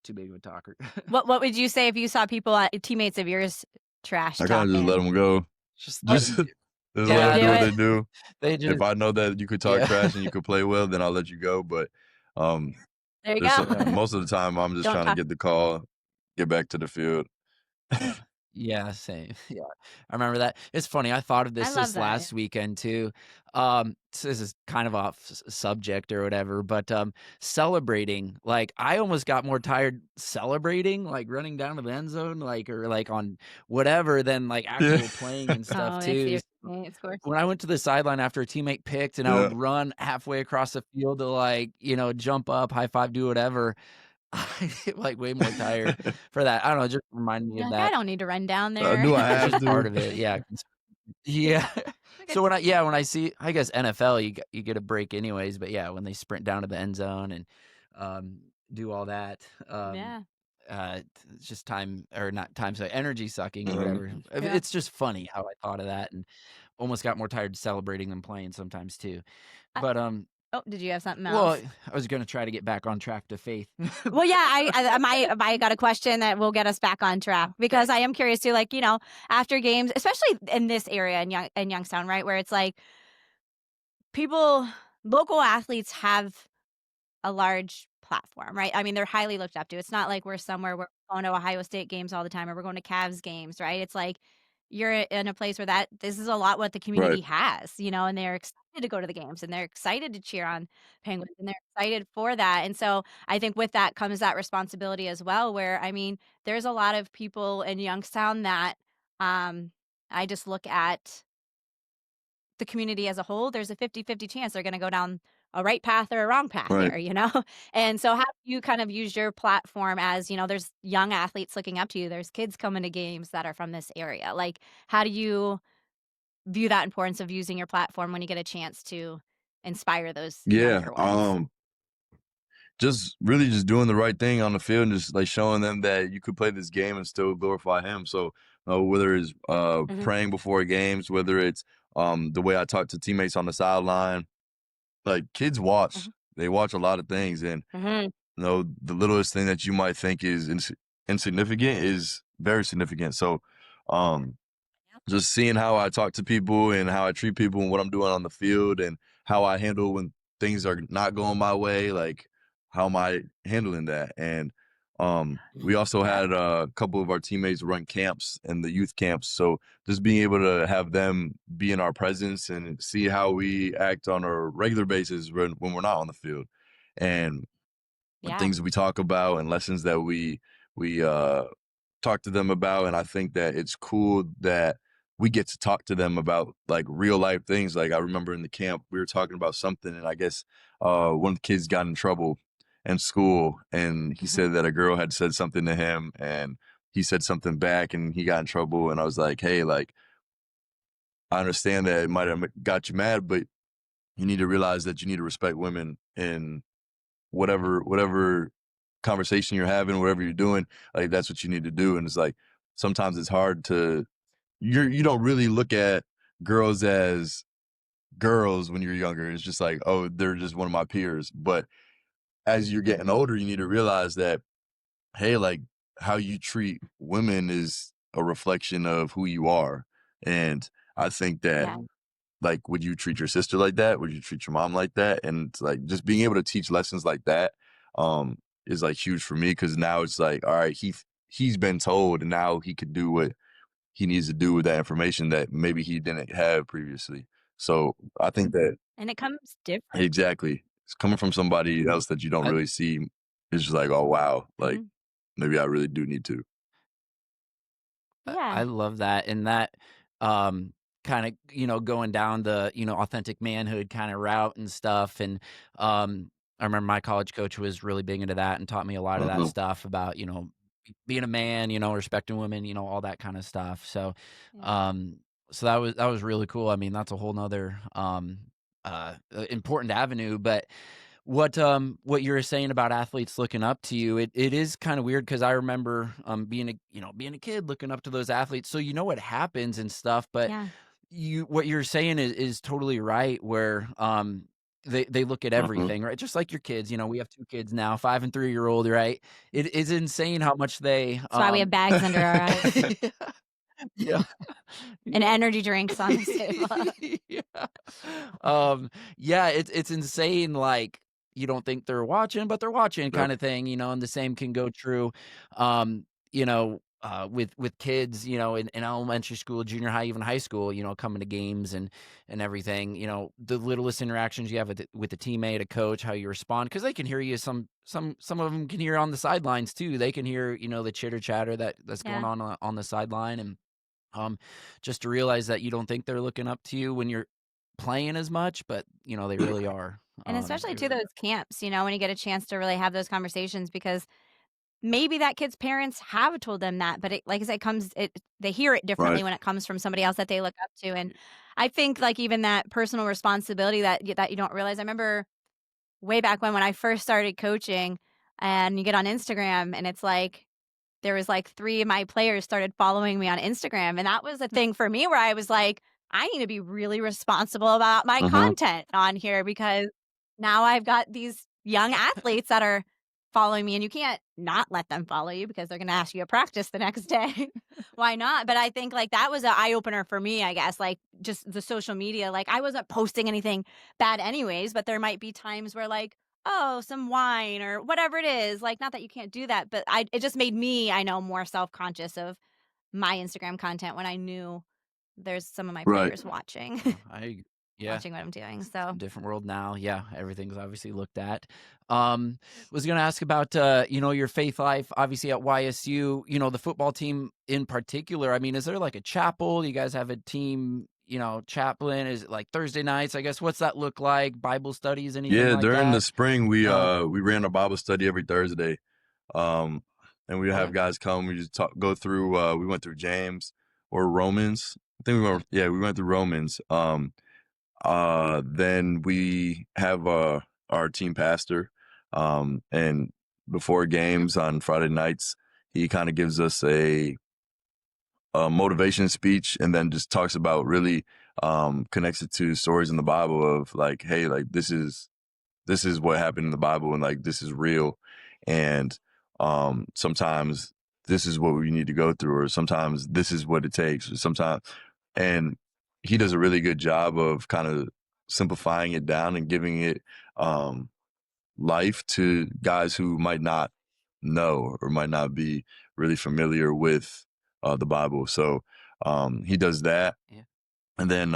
Speaker 1: too big of a talker.
Speaker 3: What would you say if you saw people, teammates of yours, trash
Speaker 2: I kind of just let
Speaker 3: talking?
Speaker 2: them go.
Speaker 1: Just
Speaker 3: Oh,
Speaker 1: let
Speaker 2: Just
Speaker 1: 'em
Speaker 2: just let
Speaker 3: just
Speaker 1: yeah,
Speaker 2: them
Speaker 3: do
Speaker 2: do what
Speaker 1: no,
Speaker 2: they
Speaker 3: it.
Speaker 2: do.
Speaker 1: they
Speaker 2: If
Speaker 1: just
Speaker 2: I know that you could talk
Speaker 1: yeah.
Speaker 2: trash and you could play well, then I'll let you go. But um,
Speaker 3: There you
Speaker 2: there's
Speaker 3: go.
Speaker 1: Yeah.
Speaker 2: most of the time I'm just
Speaker 3: Don't
Speaker 2: trying to
Speaker 3: talk.
Speaker 2: get the call, get back to the field.
Speaker 1: Yeah, same. Yeah, I remember that. It's funny. I thought of
Speaker 3: I
Speaker 1: this
Speaker 3: love
Speaker 1: this
Speaker 3: that.
Speaker 1: last weekend too. So this is kind of off subject or whatever, but celebrating. Like I almost got more tired celebrating, like running down to the end zone, like or like on whatever, than like
Speaker 2: Yeah.
Speaker 1: actual playing and stuff
Speaker 3: Oh, I see
Speaker 1: too.
Speaker 3: your teammates, of course.
Speaker 1: When I went to the sideline after a teammate picked, and I
Speaker 2: Yeah.
Speaker 1: would run halfway across the field to like jump up, high five, do whatever. I get like way more tired for that. I don't know. It just remind me
Speaker 3: You're
Speaker 1: of
Speaker 3: like, I
Speaker 1: that.
Speaker 3: don't need to run down there.
Speaker 2: Do I
Speaker 1: It's
Speaker 2: have
Speaker 1: just part
Speaker 2: to?
Speaker 1: of it, yeah, yeah.
Speaker 3: Look at
Speaker 1: So when I see I guess NFL, you get a break anyways, but yeah, when they sprint down to the end zone and, um, do all that,
Speaker 3: yeah.
Speaker 1: it's just time or not time suck energy sucking or
Speaker 2: hmm
Speaker 1: whatever.
Speaker 3: Yeah.
Speaker 1: It's just funny how I thought of that and almost got more tired celebrating than playing sometimes too.
Speaker 3: I,
Speaker 1: But,
Speaker 3: oh, did you have something
Speaker 1: well,
Speaker 3: else?
Speaker 1: I was gonna try to get back on track to faith.
Speaker 3: Well, yeah, I got a question that will get us back on track because I am curious too, like, after games, especially in this area in Youngstown, right, where it's like people, local athletes have a large platform, right? I mean, they're highly looked up to. It's not like we're somewhere we're going to Ohio State games all the time or we're going to Cavs games, right? It's like you're in a place where this is a lot what the
Speaker 2: Right.
Speaker 3: community has, and they're excited to go to the games and they're excited to cheer on Penguins and they're excited for that. And so I think with that comes that responsibility as well, where I mean, there's a lot of people in Youngstown that I just look at the community as a whole, there's a 50-50 chance they're going to go down a right path or a wrong path
Speaker 2: Right.
Speaker 3: there. And so how do you kind of use your platform as, there's young athletes looking up to you. There's kids coming to games that are from this area. Like, how do you view that importance of using your platform when you get a chance to inspire those
Speaker 2: Yeah.
Speaker 3: younger ones?
Speaker 2: Just really just doing the right thing on the field and just like showing them that you could play this game and still glorify him. So whether it's
Speaker 3: Hmm.
Speaker 2: praying before games, whether it's the way I talk to teammates on the sideline, like kids watch. They watch a lot of things, and
Speaker 3: Hmm.
Speaker 2: the littlest thing that you might think is insignificant is very significant. So just seeing how I talk to people and how I treat people and what I'm doing on the field and how I handle when things are not going my way, like how am I handling that? And we also
Speaker 3: Yeah.
Speaker 2: had a couple of our teammates run camps and the youth camps. So just being able to have them be in our presence and see how we act on a regular basis when we're not on the field. And
Speaker 3: Yeah.
Speaker 2: things that we talk about and lessons that we talk to them about. And I think that it's cool that we get to talk to them about like real life things. Like I remember in the camp we were talking about something, and I guess one of the kids got in trouble in school, and he
Speaker 3: Hmm.
Speaker 2: said that a girl had said something to him, and he said something back, and he got in trouble. And I was like, hey, like I understand that it might have got you mad, but you need to realize that you need to respect women in whatever conversation you're having, whatever you're doing, like that's what you need to do. And it's like sometimes it's hard to you don't really look at girls as girls when you're younger. It's just like, oh, they're just one of my peers. But as you're getting older, you need to realize that, hey, like how you treat women is a reflection of who you are. And I think that
Speaker 3: Yeah.
Speaker 2: like, would you treat your sister like that? Would you treat your mom like that? And it's like just being able to teach lessons like that is like huge for me, because now it's like, all right, he's been told, and now he could do what he needs to do with that information that maybe he didn't have previously. So I think that
Speaker 3: And it comes different.
Speaker 2: exactly, it's coming from somebody else that you don't
Speaker 1: I-
Speaker 2: really see. It's just like, oh wow, like
Speaker 3: Mhm.
Speaker 2: maybe I really do need to.
Speaker 1: I
Speaker 3: Yeah.
Speaker 1: love that. And that kind of, going down the, authentic manhood kind of route and stuff. And I remember my college coach was really big into that and taught me a lot of that
Speaker 2: Mhm.
Speaker 1: stuff about, being a man, respecting women, all that kind of stuff. So
Speaker 3: Yeah.
Speaker 1: so that was really cool. I mean, that's a whole nother important avenue. But what you were saying about athletes looking up to you, it is kind of weird, because I remember being a kid looking up to those athletes. So what happens and stuff, but
Speaker 3: Yeah.
Speaker 1: what you're saying is totally right, where they look at
Speaker 2: Mhm.
Speaker 1: everything, right? Just like your kids, we have 2 kids now, 5 and 3-year-old, right? It is insane how much they
Speaker 3: That's why we have bags under our eyes
Speaker 1: yeah.
Speaker 3: and
Speaker 1: Yeah.
Speaker 3: energy drinks on the table.
Speaker 1: Yeah. Yeah, it's insane, like, you don't think they're watching, but they're watching
Speaker 2: Yep.
Speaker 1: kinda thing, and the same can go true, with kids, in elementary school, junior high, even high school, coming to games and everything, the littlest interactions you have with a teammate, a coach, how you respond, because they can hear you. Some of them can hear on the sidelines too. They can hear, the chitter chatter that's going
Speaker 3: Yeah.
Speaker 1: on the sideline. And just to realize that you don't think they're looking up to you when you're playing as much, but they really are.
Speaker 3: And especially
Speaker 1: They
Speaker 3: to
Speaker 1: really
Speaker 3: those camps, when you get a chance to really have those conversations, because maybe that kid's parents have told them that, but it, like I said, they hear it differently
Speaker 2: Right.
Speaker 3: when it comes from somebody else that they look up to. And I think like even that personal responsibility that you don't realize. I remember way back when I first started coaching, and you get on Instagram and it's like there was like 3 of my players started following me on Instagram, and that was a thing for me where I was like, I need to be really responsible about my
Speaker 2: Mhm.
Speaker 3: content on here, because now I've got these young athletes that are following me, and you can't not let them follow you because they're going to ask you at practice the next day. Why not? But I think like that was an eye opener for me, I guess, like just the social media. Like I wasn't posting anything bad anyways, but there might be times where like, oh, some wine or whatever it is. Like, not that you can't do that, but it just made me, I know, more self-conscious of my Instagram content when I knew there's some of my
Speaker 2: Right.
Speaker 3: players watching,
Speaker 1: yeah.
Speaker 3: watching what I'm doing.
Speaker 1: It's
Speaker 3: So
Speaker 1: a different world now. Yeah, everything's obviously looked at. Was gonna ask about your faith life, obviously at YSU. The football team in particular. I mean, is there like a chapel? Do you guys have a team? Chaplain? Is it like Thursday nights? I guess. What's that look like? Bible studies? Anything
Speaker 2: Yeah,
Speaker 1: like
Speaker 2: during the
Speaker 1: that?
Speaker 2: spring we ran a Bible study every Thursday. And we have
Speaker 1: Okay.
Speaker 2: guys come, we just go through we went through James or Romans. I think we went through Romans. Then we have our team pastor. And before games on Friday nights, he kind of gives us a motivation speech, and then just talks about really connects it to stories in the Bible of like, hey, like this is what happened in the Bible, and like this is real. And sometimes this is what we need to go through, or sometimes this is what it takes, or sometimes. And he does a really good job of kind of simplifying it down and giving it life to guys who might not know or might not be really familiar with the Bible. So he does that.
Speaker 1: Yeah.
Speaker 2: And then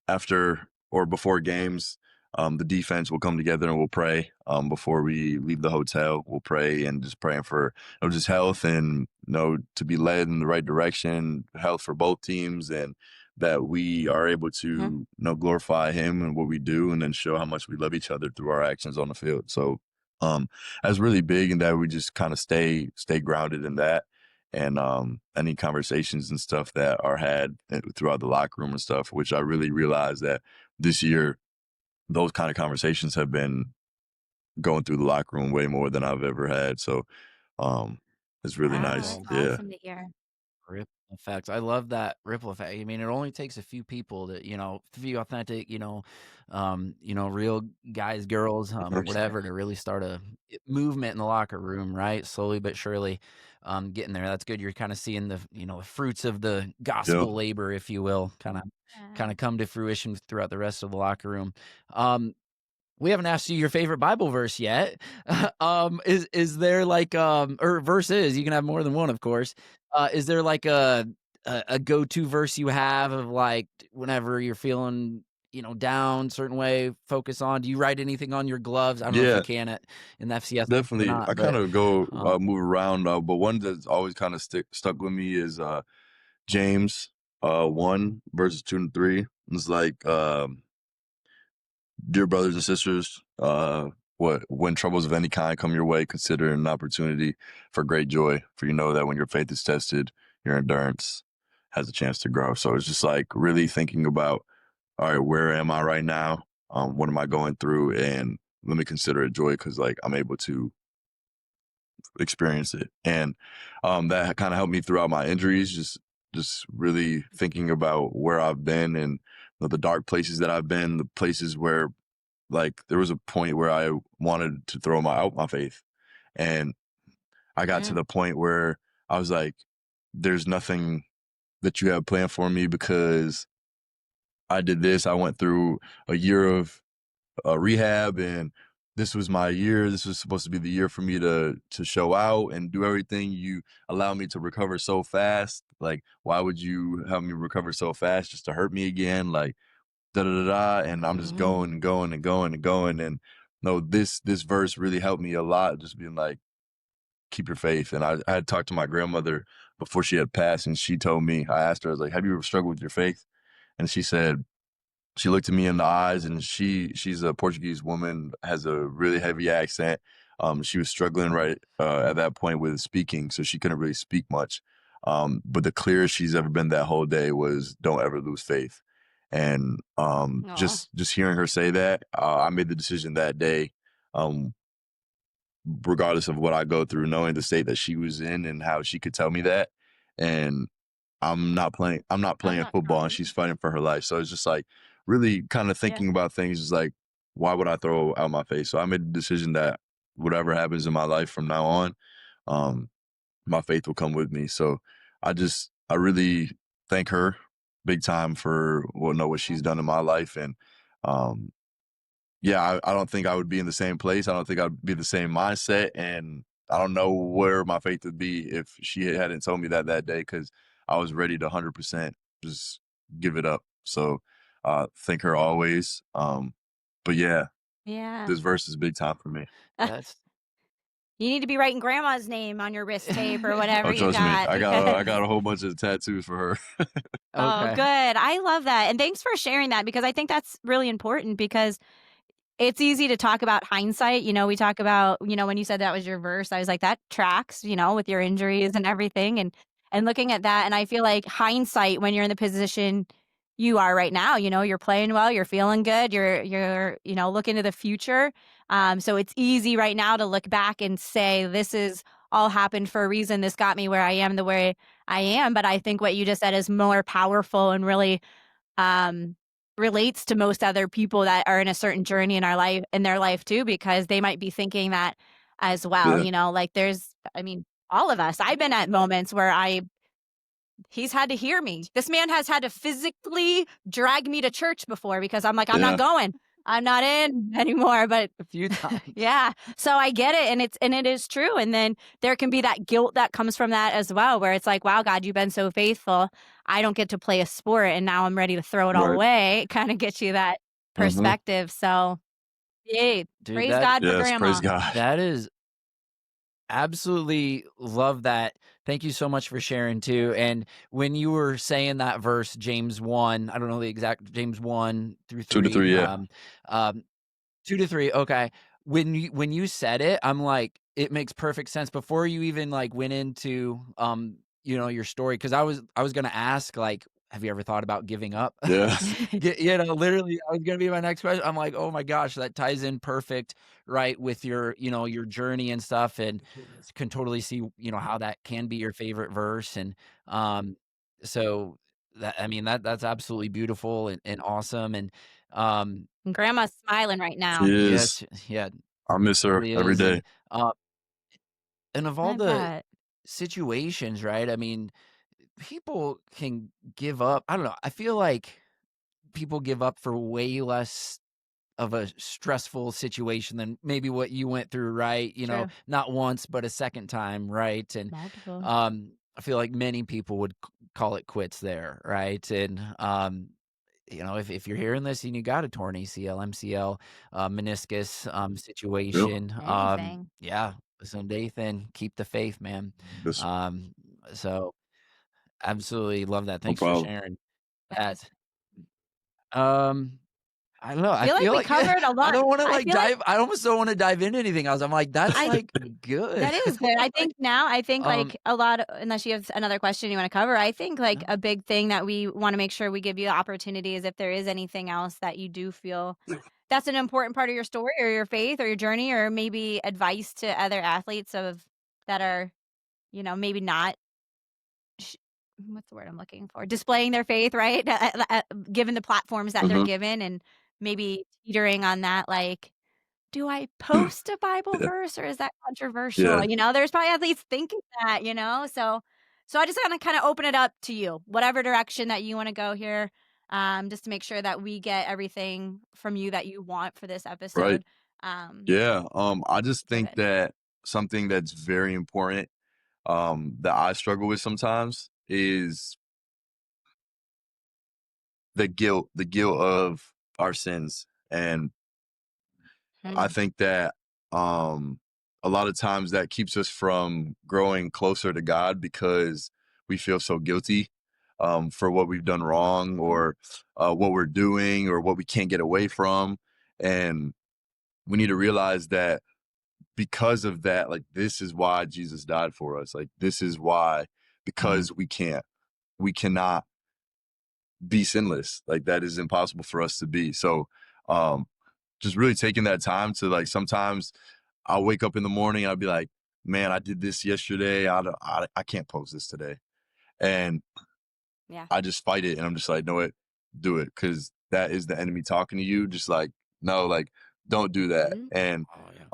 Speaker 2: after or before games, the defense will come together and we'll pray before we leave the hotel. We'll pray and just praying for just health and to be led in the right direction, health for both teams, and that we are able to glorify Him and what we do, and then show how much we love each other through our actions on the field. So that's really big, in that we just kind of stay grounded in that. And any conversations and stuff that are had throughout the locker room and stuff, which I really realized that this year, those kind of conversations have been going through the locker room way more than I've ever had. So it's really
Speaker 3: Wow,
Speaker 2: nice.
Speaker 3: that's
Speaker 1: Oh,
Speaker 2: Yeah.
Speaker 3: awesome to hear.
Speaker 1: ripple effect. I love that ripple effect. I mean, it only takes a few people to, a few authentic, real guys, girls, whatever, to really start a movement in the locker room, right? Slowly but surely, getting there. That's good. You're kind of seeing the fruits of the
Speaker 2: Yep.
Speaker 1: gospel labor, if you will, kind
Speaker 3: Yeah.
Speaker 1: of come to fruition throughout the rest of the locker room. Um, we haven't asked you your favorite Bible verse yet. Is there like or verses? You can have more than one, of course. Is there like a go to verse you have of like whenever you're feeling down, certain way, focus on? Do you write anything on your gloves? I don't know if you
Speaker 2: Yeah,
Speaker 1: can in the FCS or
Speaker 2: definitely.
Speaker 1: not,
Speaker 2: I kind
Speaker 1: but
Speaker 2: of go
Speaker 1: um,
Speaker 2: move around, but one that's always kind of stuck with me is James 1 verses 2 and 3. It's like dear brothers and sisters, when troubles of any kind come your way, consider it an opportunity for great joy. For you know that when your faith is tested, your endurance has a chance to grow. So it's just like really thinking about, all right, where am I right now? What am I going through? And let me consider it joy because like I'm able to experience it. And that kind of helped me throughout my injuries, just really thinking about where I've been and the dark places that I've been, the places where like there was a point where I wanted to throw out my faith. And I got to
Speaker 3: Mm.
Speaker 2: the point where I was like, there's nothing that you have planned for me because I did this. I went through a year of rehab and this was my year. This was supposed to be the year for me to show out and do everything. You allow me to recover so fast. Like, why would you have me recover so fast just to hurt me again? Like, da da da da. And I'm just going and going and going and going. And no, this verse really helped me a lot. Just being like, keep your faith. And I had talked to my grandmother before she had passed, and she told me, I asked her, I was like, have you ever struggled with your faith? And she said, she looked at me in the eyes, and she's a Portuguese woman, has a really heavy accent. She was struggling right at that point with speaking, so she couldn't really speak much. But the clearest she's ever been that whole day was, "Don't ever lose faith." And
Speaker 3: Oh,
Speaker 2: just hearing her say that, I made the decision that day, um, regardless of what I go through, knowing the state that she was in and how she could tell me that, and I'm not
Speaker 3: I'm
Speaker 2: playing
Speaker 3: not
Speaker 2: football and
Speaker 3: crying.
Speaker 2: she's fighting for her life. So it's just like really kind of
Speaker 3: Yeah.
Speaker 2: thinking about things is like, why would I throw out my face? So I made the decision that whatever happens in my life from now on, um, my faith will come with me. So I really thank her big time for what she's done in my life. And um yeah, I don't think I would be in the same place. I don't think I'd be the same mindset, and I don't know where my faith would be if she hadn't told me that day because I was ready to 100% just give it up. So, thank her always. But yeah,
Speaker 3: Yeah.
Speaker 2: this verse is big time for me.
Speaker 1: that's
Speaker 3: You need to be writing grandma's name on your wrist tape or whatever
Speaker 2: Oh,
Speaker 3: you
Speaker 2: trust me,
Speaker 3: got
Speaker 2: I
Speaker 3: because
Speaker 2: got a whole bunch of tattoos for her.
Speaker 3: oh,
Speaker 1: okay.
Speaker 3: good. I love that. And thanks for sharing that because I think that's really important because it's easy to talk about hindsight. We talk about, when you said that was your verse, I was like, that tracks, with your injuries and everything. And looking at that, and I feel like hindsight when you're in the position you are right now, you're playing well, you're feeling good, you're looking to the future. So it's easy right now to look back and say, this is all happened for a reason. This got me where I am the way I am. But I think what you just said is more powerful and really um, relates to most other people that are in a certain journey in their life too, because they might be thinking that as well.
Speaker 2: Yeah,
Speaker 3: Like I mean, all of us. I've been at moments where he's had to hear me. This man has had to physically drag me to church before because I'm like, I'm not
Speaker 2: yeah,
Speaker 3: going. I'm not in anymore. But
Speaker 1: A few times.
Speaker 3: yeah. So I get it. And it is true. And then there can be that guilt that comes from that as well, where it's like, wow, God, you've been so faithful. I don't get to play a sport and now I'm ready to throw it all
Speaker 2: right.
Speaker 3: away. It kind of gets you that
Speaker 2: Hmm.
Speaker 3: perspective. So yay.
Speaker 1: Dude,
Speaker 3: Praise God for
Speaker 2: Yes, praise
Speaker 3: grandma.
Speaker 2: God.
Speaker 1: that is absolutely love that. Thank you so much for sharing too. And when you were saying that verse, James 1, I don't know the exact James 1 through
Speaker 2: 2 to
Speaker 1: 3,
Speaker 2: 3, yeah.
Speaker 1: um, 2 to 3. Okay. When you said it, I'm like, it makes perfect sense before you even like went into your story. Cause I was going to ask like, have you ever thought about giving up?
Speaker 2: Yeah.
Speaker 1: Literally, that was gonna be my next question. I'm like, oh my gosh, that ties in perfect, right, with your, your journey and stuff, and can totally see, how that can be your favorite verse, and so that I mean that's absolutely beautiful and awesome, and um,
Speaker 3: Grandma's smiling right
Speaker 2: She
Speaker 3: now.
Speaker 2: is.
Speaker 1: yeah,
Speaker 2: I miss her
Speaker 1: really
Speaker 2: every
Speaker 1: is,
Speaker 2: day.
Speaker 1: uh, and of all
Speaker 3: I
Speaker 1: the
Speaker 3: bet.
Speaker 1: situations, right? I mean, people can give up. I don't know. I feel like people give up for way less of a stressful situation than maybe what you went through, right?
Speaker 3: True.
Speaker 1: Not once, but a second time, right? And
Speaker 3: Multiple.
Speaker 1: I feel like many people would call it quits there, right? And if you're hearing this and you got a torn ACL, MCL, meniscus
Speaker 2: Yep.
Speaker 1: situation,
Speaker 3: Anything.
Speaker 1: yeah. So Dathan, keep the faith, man.
Speaker 2: Yes.
Speaker 1: Um, so absolutely love that.
Speaker 2: No
Speaker 1: Thanks for
Speaker 2: problem.
Speaker 1: sharing that. Um, I don't know.
Speaker 3: I
Speaker 1: I
Speaker 3: feel like
Speaker 1: feel
Speaker 3: we
Speaker 1: like yeah,
Speaker 3: covered a
Speaker 1: I
Speaker 3: lot.
Speaker 1: don't want to
Speaker 3: I
Speaker 1: like
Speaker 3: feel like
Speaker 1: dive. I almost don't want to dive into anything else. I'm like, that's
Speaker 3: I
Speaker 1: like good.
Speaker 3: that is good. I
Speaker 1: Like,
Speaker 3: think
Speaker 1: um,
Speaker 3: like a lot unless you have another question you want to cover, I think like
Speaker 1: no.
Speaker 3: a big thing that we want to make sure we give you the opportunity is if there is anything else that you do feel that's an important part of your story or your faith or your journey or maybe advice to other athletes that are, maybe not sh- what's the word I'm looking for? Displaying their faith, right? Given the platforms that they're
Speaker 2: Mhm.
Speaker 3: given and maybe teetering on that like do I post a Bible
Speaker 2: Yeah.
Speaker 3: verse or is that controversial?
Speaker 2: Yeah.
Speaker 3: There's probably at least thinking that, so I just want to kind of open it up to you, whatever direction that you want to go here, just to make sure that we get everything from you that you want for this
Speaker 2: Right.
Speaker 3: episode. Um,
Speaker 2: Yeah. I just
Speaker 3: Go
Speaker 2: think
Speaker 3: ahead.
Speaker 2: that something that's very important, that I struggle with sometimes is the guilt of our sins. And I
Speaker 3: Hmm.
Speaker 2: think that a lot of times that keeps us from growing closer to God because we feel so guilty for what we've done wrong or what we're doing or what we can't get away from. And we need to realize that because of that, like this is why Jesus died for us. Like this is why, because we cannot be sinless. Like that is impossible for us to be. So um just really taking that time to like sometimes I'll wake up in the morning and I'll be like, man, I did this yesterday. I can't post this today. And
Speaker 3: Yeah.
Speaker 2: I just fight it and I'm just like, no, it do it. Cause that is the enemy talking to you. Just like, no, like don't do that.
Speaker 3: Mhm.
Speaker 2: And
Speaker 1: Oh yeah.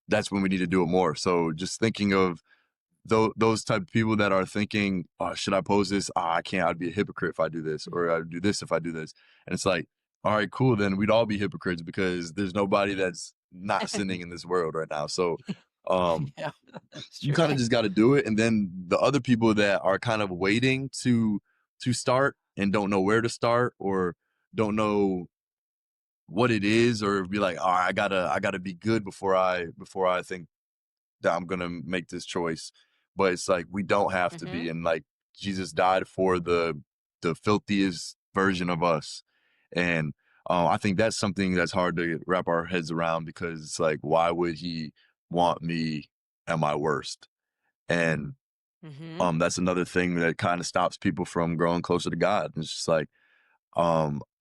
Speaker 2: that's when we need to do it more. So just thinking of those type of people that are thinking, oh, should I post this? I can't. I'd be a hypocrite if I do this, or I'd do this if I do this. And it's like, all right, cool. Then we'd all be hypocrites because there's nobody that's not sinning in this world right now. So
Speaker 1: Yeah, that's
Speaker 2: you
Speaker 1: true.
Speaker 2: kind of just got to do it. And then the other people that are kind of waiting to start and don't know where to start or don't know what it is or be like, all right, I gotta be good before I think that I'm gonna make this choice. But it's like we don't have to
Speaker 3: Hmm.
Speaker 2: be. And like Jesus died for the filthiest version of us. And I think that's something that's hard to wrap our heads around because it's like, why would he want me at my worst? And
Speaker 3: Hmm.
Speaker 2: that's another thing that kind of stops people from growing closer to God. It's just like,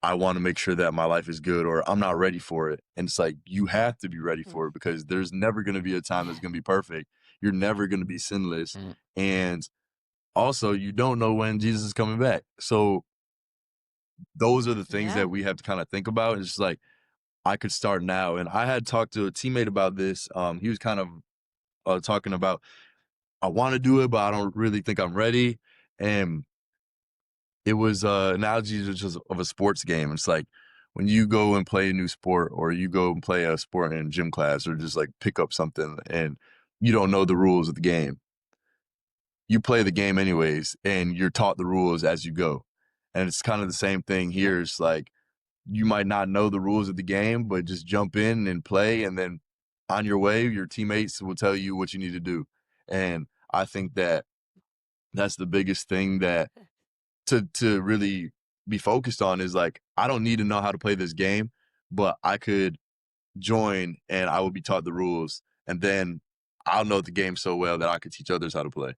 Speaker 2: I want to make sure that my life is good or I'm not ready for it. And it's like, you have to be ready for it because there's never going to be a time that's going to be perfect. You're never going to be sinless.
Speaker 1: Mm,
Speaker 2: And also, you don't know when Jesus is coming back. So those are the things
Speaker 3: Yeah.
Speaker 2: that we have to kind of think about. It's just like, I could start now. And I had talked to a teammate about this. He was kind of talking about, I want to do it, but I don't really think I'm ready. And it was analogy just of a sports game. It's like when you go and play a new sport or you go and play a sport in gym class or just like pick up something and you don't know the rules of the game. You play the game anyways and you're taught the rules as you go. And it's kind of the same thing
Speaker 3: Yep.
Speaker 2: here. It's like you might not know the rules of the game, but just jump in and play. And then on your way, your teammates will tell you what you need to do. And I think that that's the biggest thing that to really be focused on is like, I don't need to know how to play this game, but I could join and I will be taught the rules. And then I'll know the game so well that I could teach others how to play.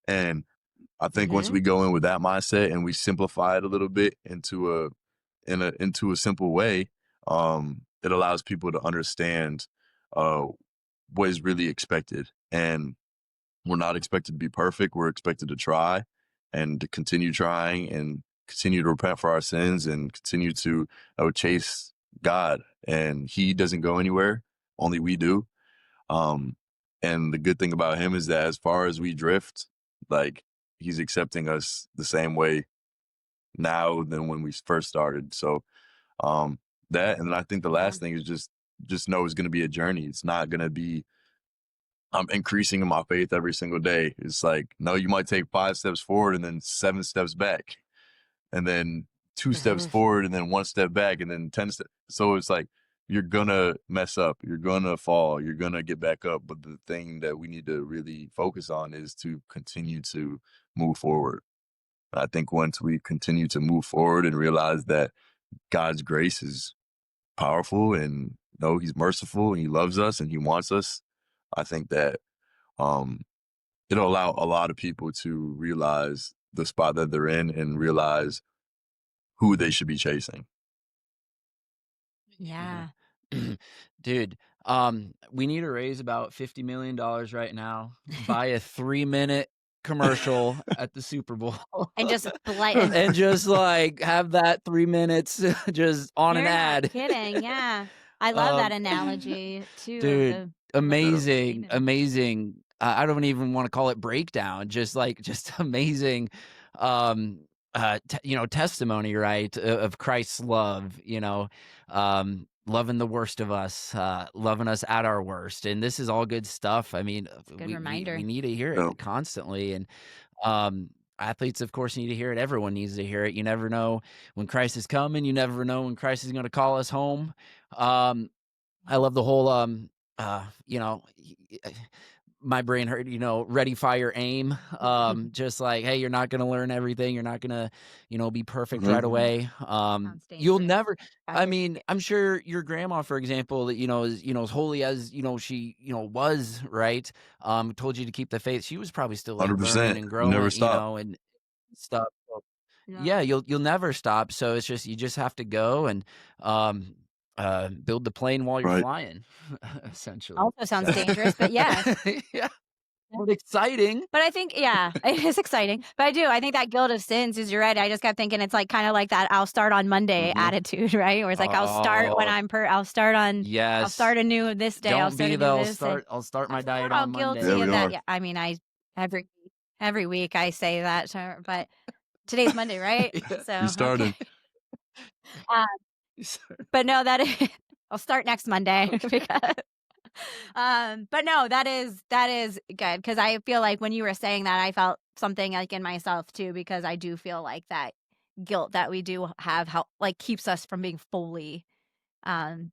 Speaker 2: And I think once we go in with that mindset and we simplify it a little bit into a simple way, it allows people to understand what is really expected. And we're not expected to be perfect. We're expected to try and to continue trying and continue to repent for our sins and continue to chase God. And he doesn't go anywhere, only we do. And the good thing about him is that as far as we drift, like, he's accepting us the same way now than when we first started. So that, and then I think the last thing is just know it's going to be a journey. It's not going to be I'm increasing in my faith every single day. It's like, no, you might take 5 steps forward and then 7 steps back, and then 2 steps forward and then 1 step back, and then 10 steps. So it's like, you're gonna mess up, you're gonna fall, you're gonna get back up. But the thing that we need to really focus on is to continue to move forward. And I think once we continue to move forward and realize that God's grace is powerful and he's merciful and he loves us and he wants us, I think that it'll allow a lot of people to realize the spot that they're in and realize who they should be chasing.
Speaker 3: Yeah.
Speaker 1: Dude, we need to raise about $50 million right now, buy a 3-minute commercial at the Super Bowl,
Speaker 3: And just
Speaker 1: and just like have that 3 minutes just on an
Speaker 3: You're
Speaker 1: ad.
Speaker 3: not kidding. Yeah. I love that analogy too.
Speaker 1: Dude, amazing. I don't even want to call it breakdown, just amazing, testimony, right, of Christ's love, loving the worst of us, loving us at our worst. And this is all good stuff. I mean,
Speaker 3: Good reminder.
Speaker 1: we need to hear it constantly. And athletes, of course, need to hear it. Everyone needs to hear it. You never know when Christ is coming. You never know when Christ is going to call us home. I love the whole, my brain heard, ready, fire, aim. Just like, hey, you're not going to learn everything. You're not going to, be perfect right away. You'll never, I mean, I'm sure your grandma, for example, that, is, as holy as, she, was, right. Told you to keep the faith. She was probably still like
Speaker 2: 100%.
Speaker 1: learning and growing,
Speaker 2: Never stop.
Speaker 1: and stuff. So, yeah, you'll never stop. So it's just, you just have to go and, build the plane while you're flying, essentially.
Speaker 3: Also sounds dangerous, but yeah.
Speaker 1: Yeah. But exciting.
Speaker 3: But I think, yeah, it is exciting. But I think that guilt of sins is, you're right. I just kept thinking it's like kind of like that I'll start on Monday attitude, right? Where it's like I'll start when I'll start on I'll start anew this day. I'll
Speaker 1: start my diet on Monday.
Speaker 3: Guilty of that. Yeah, I mean, every week I say that, but today's Monday, right?
Speaker 1: Yeah.
Speaker 3: So
Speaker 2: You started.
Speaker 3: But no, I'll start next Monday because but no, that is good, because I feel like when you were saying that, I felt something like in myself too, because I do feel like that guilt that we do have keeps us from being fully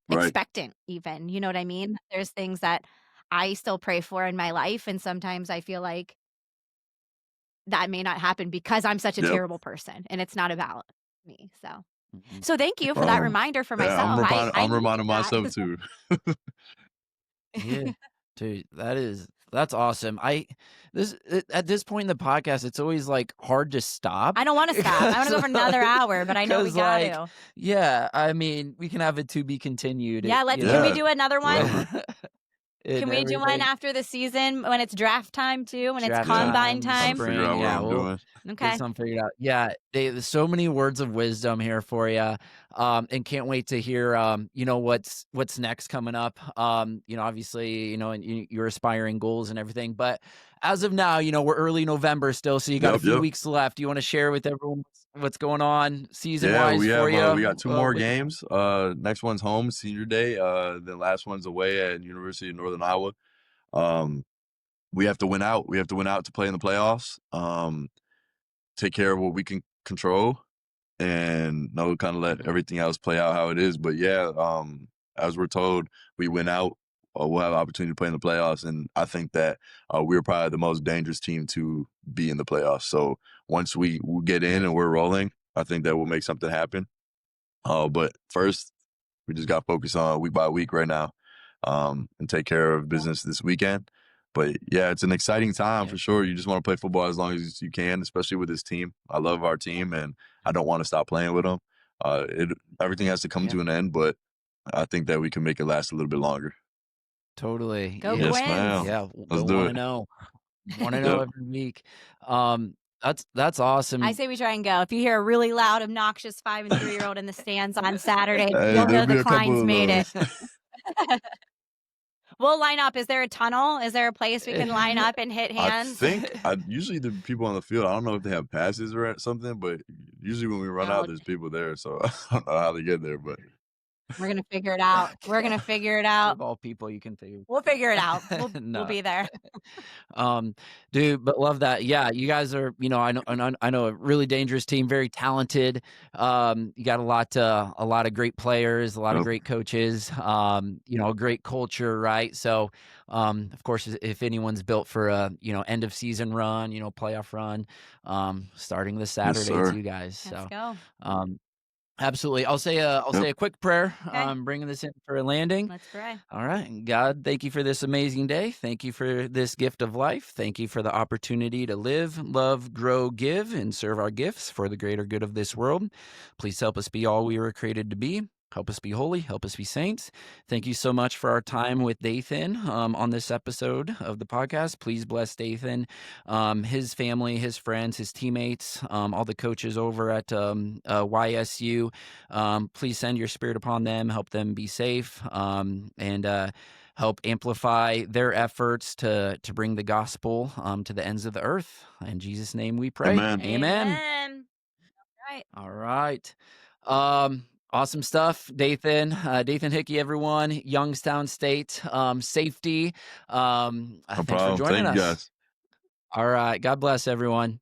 Speaker 3: expectant even. You know what I mean? There's things that I still pray for in my life, and sometimes I feel like that may not happen because I'm such a terrible person, and it's not about me. So thank you for that reminder for myself.
Speaker 2: I'm reminding myself too.
Speaker 1: Yeah, dude, that's awesome. At this point in the podcast, it's always like hard to stop.
Speaker 3: I don't want to stop. I want to go for another hour, but I know we got to.
Speaker 1: Yeah, I mean, we can have it to be continued.
Speaker 3: Yeah, can we do another one? Can we do one after the season when it's draft time too? When it's combine time?
Speaker 2: Figure out what I'm doing.
Speaker 3: Okay.
Speaker 1: Get some figured out. Yeah, there's so many words of wisdom here for you, and can't wait to hear, what's next coming up. Obviously, and your aspiring goals and everything. But as of now, we're early November still, so you got a few weeks left. Do you want to share with everyone what's going on season-wise for you?
Speaker 2: We got 2 more games. Next one's home, Senior Day. The last one's away at University of Northern Iowa. We have to win out. We have to win out to play in the playoffs. Take care of what we can control, and kind of let everything else play out how it is. But yeah, as we're told, we win out, we'll have an opportunity to play in the playoffs. And I think that we're probably the most dangerous team to be in the playoffs. So once we get in and we're rolling, I think that will make something happen. But first, we just got to focus on week by week right now, and take care of business this weekend. But yeah, it's an exciting time
Speaker 1: Yeah.
Speaker 2: for sure. You just want to play football as long as you can, especially with this team. I love our team, and I don't want to stop playing with them. Everything has to come
Speaker 1: Yeah.
Speaker 2: to an end, but I think that we can make it last a little bit longer.
Speaker 1: Totally.
Speaker 3: Go
Speaker 1: Yeah.
Speaker 2: Yes,
Speaker 3: Twins.
Speaker 2: ma'am.
Speaker 1: Yeah.
Speaker 2: Let's
Speaker 1: We'll
Speaker 2: do
Speaker 1: want to
Speaker 2: it.
Speaker 1: know. Want to know
Speaker 2: Yep.
Speaker 1: every week. That's awesome.
Speaker 3: I say we try and go. If you hear a really loud, obnoxious 5 and 3-year-old in the stands on Saturday,
Speaker 2: Hey,
Speaker 3: you'll know
Speaker 2: there'll be
Speaker 3: the
Speaker 2: a couple
Speaker 3: Kleins
Speaker 2: of
Speaker 3: made it.
Speaker 2: those.
Speaker 3: We'll line up. Is there a tunnel? Is there a place we can line up and hit
Speaker 2: I
Speaker 3: hands?
Speaker 2: think usually the people on the field, I don't know if they have passes or something, but usually when we run
Speaker 3: No,
Speaker 2: out, there's people there. So I don't know how they get there, but
Speaker 3: we're gonna figure it out. We're gonna figure it out.
Speaker 1: Of all people you can think of.
Speaker 3: We'll figure it out. We'll
Speaker 1: No.
Speaker 3: be there.
Speaker 1: Dude, but love that. Yeah, you guys are, I know a really dangerous team, very talented. You got a lot of great players, a lot of
Speaker 2: Yep.
Speaker 1: great coaches, a great culture, right? So, of course, if anyone's built for a, end of season run, playoff run, starting this
Speaker 2: Yes,
Speaker 1: Saturday, it's
Speaker 2: sir.
Speaker 1: you guys.
Speaker 3: Let's
Speaker 1: So,
Speaker 3: go.
Speaker 1: absolutely. I'll say a quick prayer,
Speaker 3: Okay.
Speaker 1: bringing this in for a landing.
Speaker 3: Let's pray.
Speaker 1: All right. God, thank you for this amazing day. Thank you for this gift of life. Thank you for the opportunity to live, love, grow, give, and serve our gifts for the greater good of this world. Please help us be all we were created to be. Help us be holy. Help us be saints. Thank you so much for our time with Dathan on this episode of the podcast. Please bless Dathan, his family, his friends, his teammates, all the coaches over at YSU. Please send your spirit upon them. Help them be safe and help amplify their efforts to bring the gospel to the ends of the earth. In Jesus' name we pray.
Speaker 2: Amen.
Speaker 3: Amen. All right.
Speaker 1: All right. Awesome stuff, Dathan. Dathan Hickey, everyone. Youngstown State safety.
Speaker 2: No
Speaker 1: Thanks for
Speaker 2: problem.
Speaker 1: joining
Speaker 2: Thank you,
Speaker 1: us.
Speaker 2: guys.
Speaker 1: All right. God bless everyone.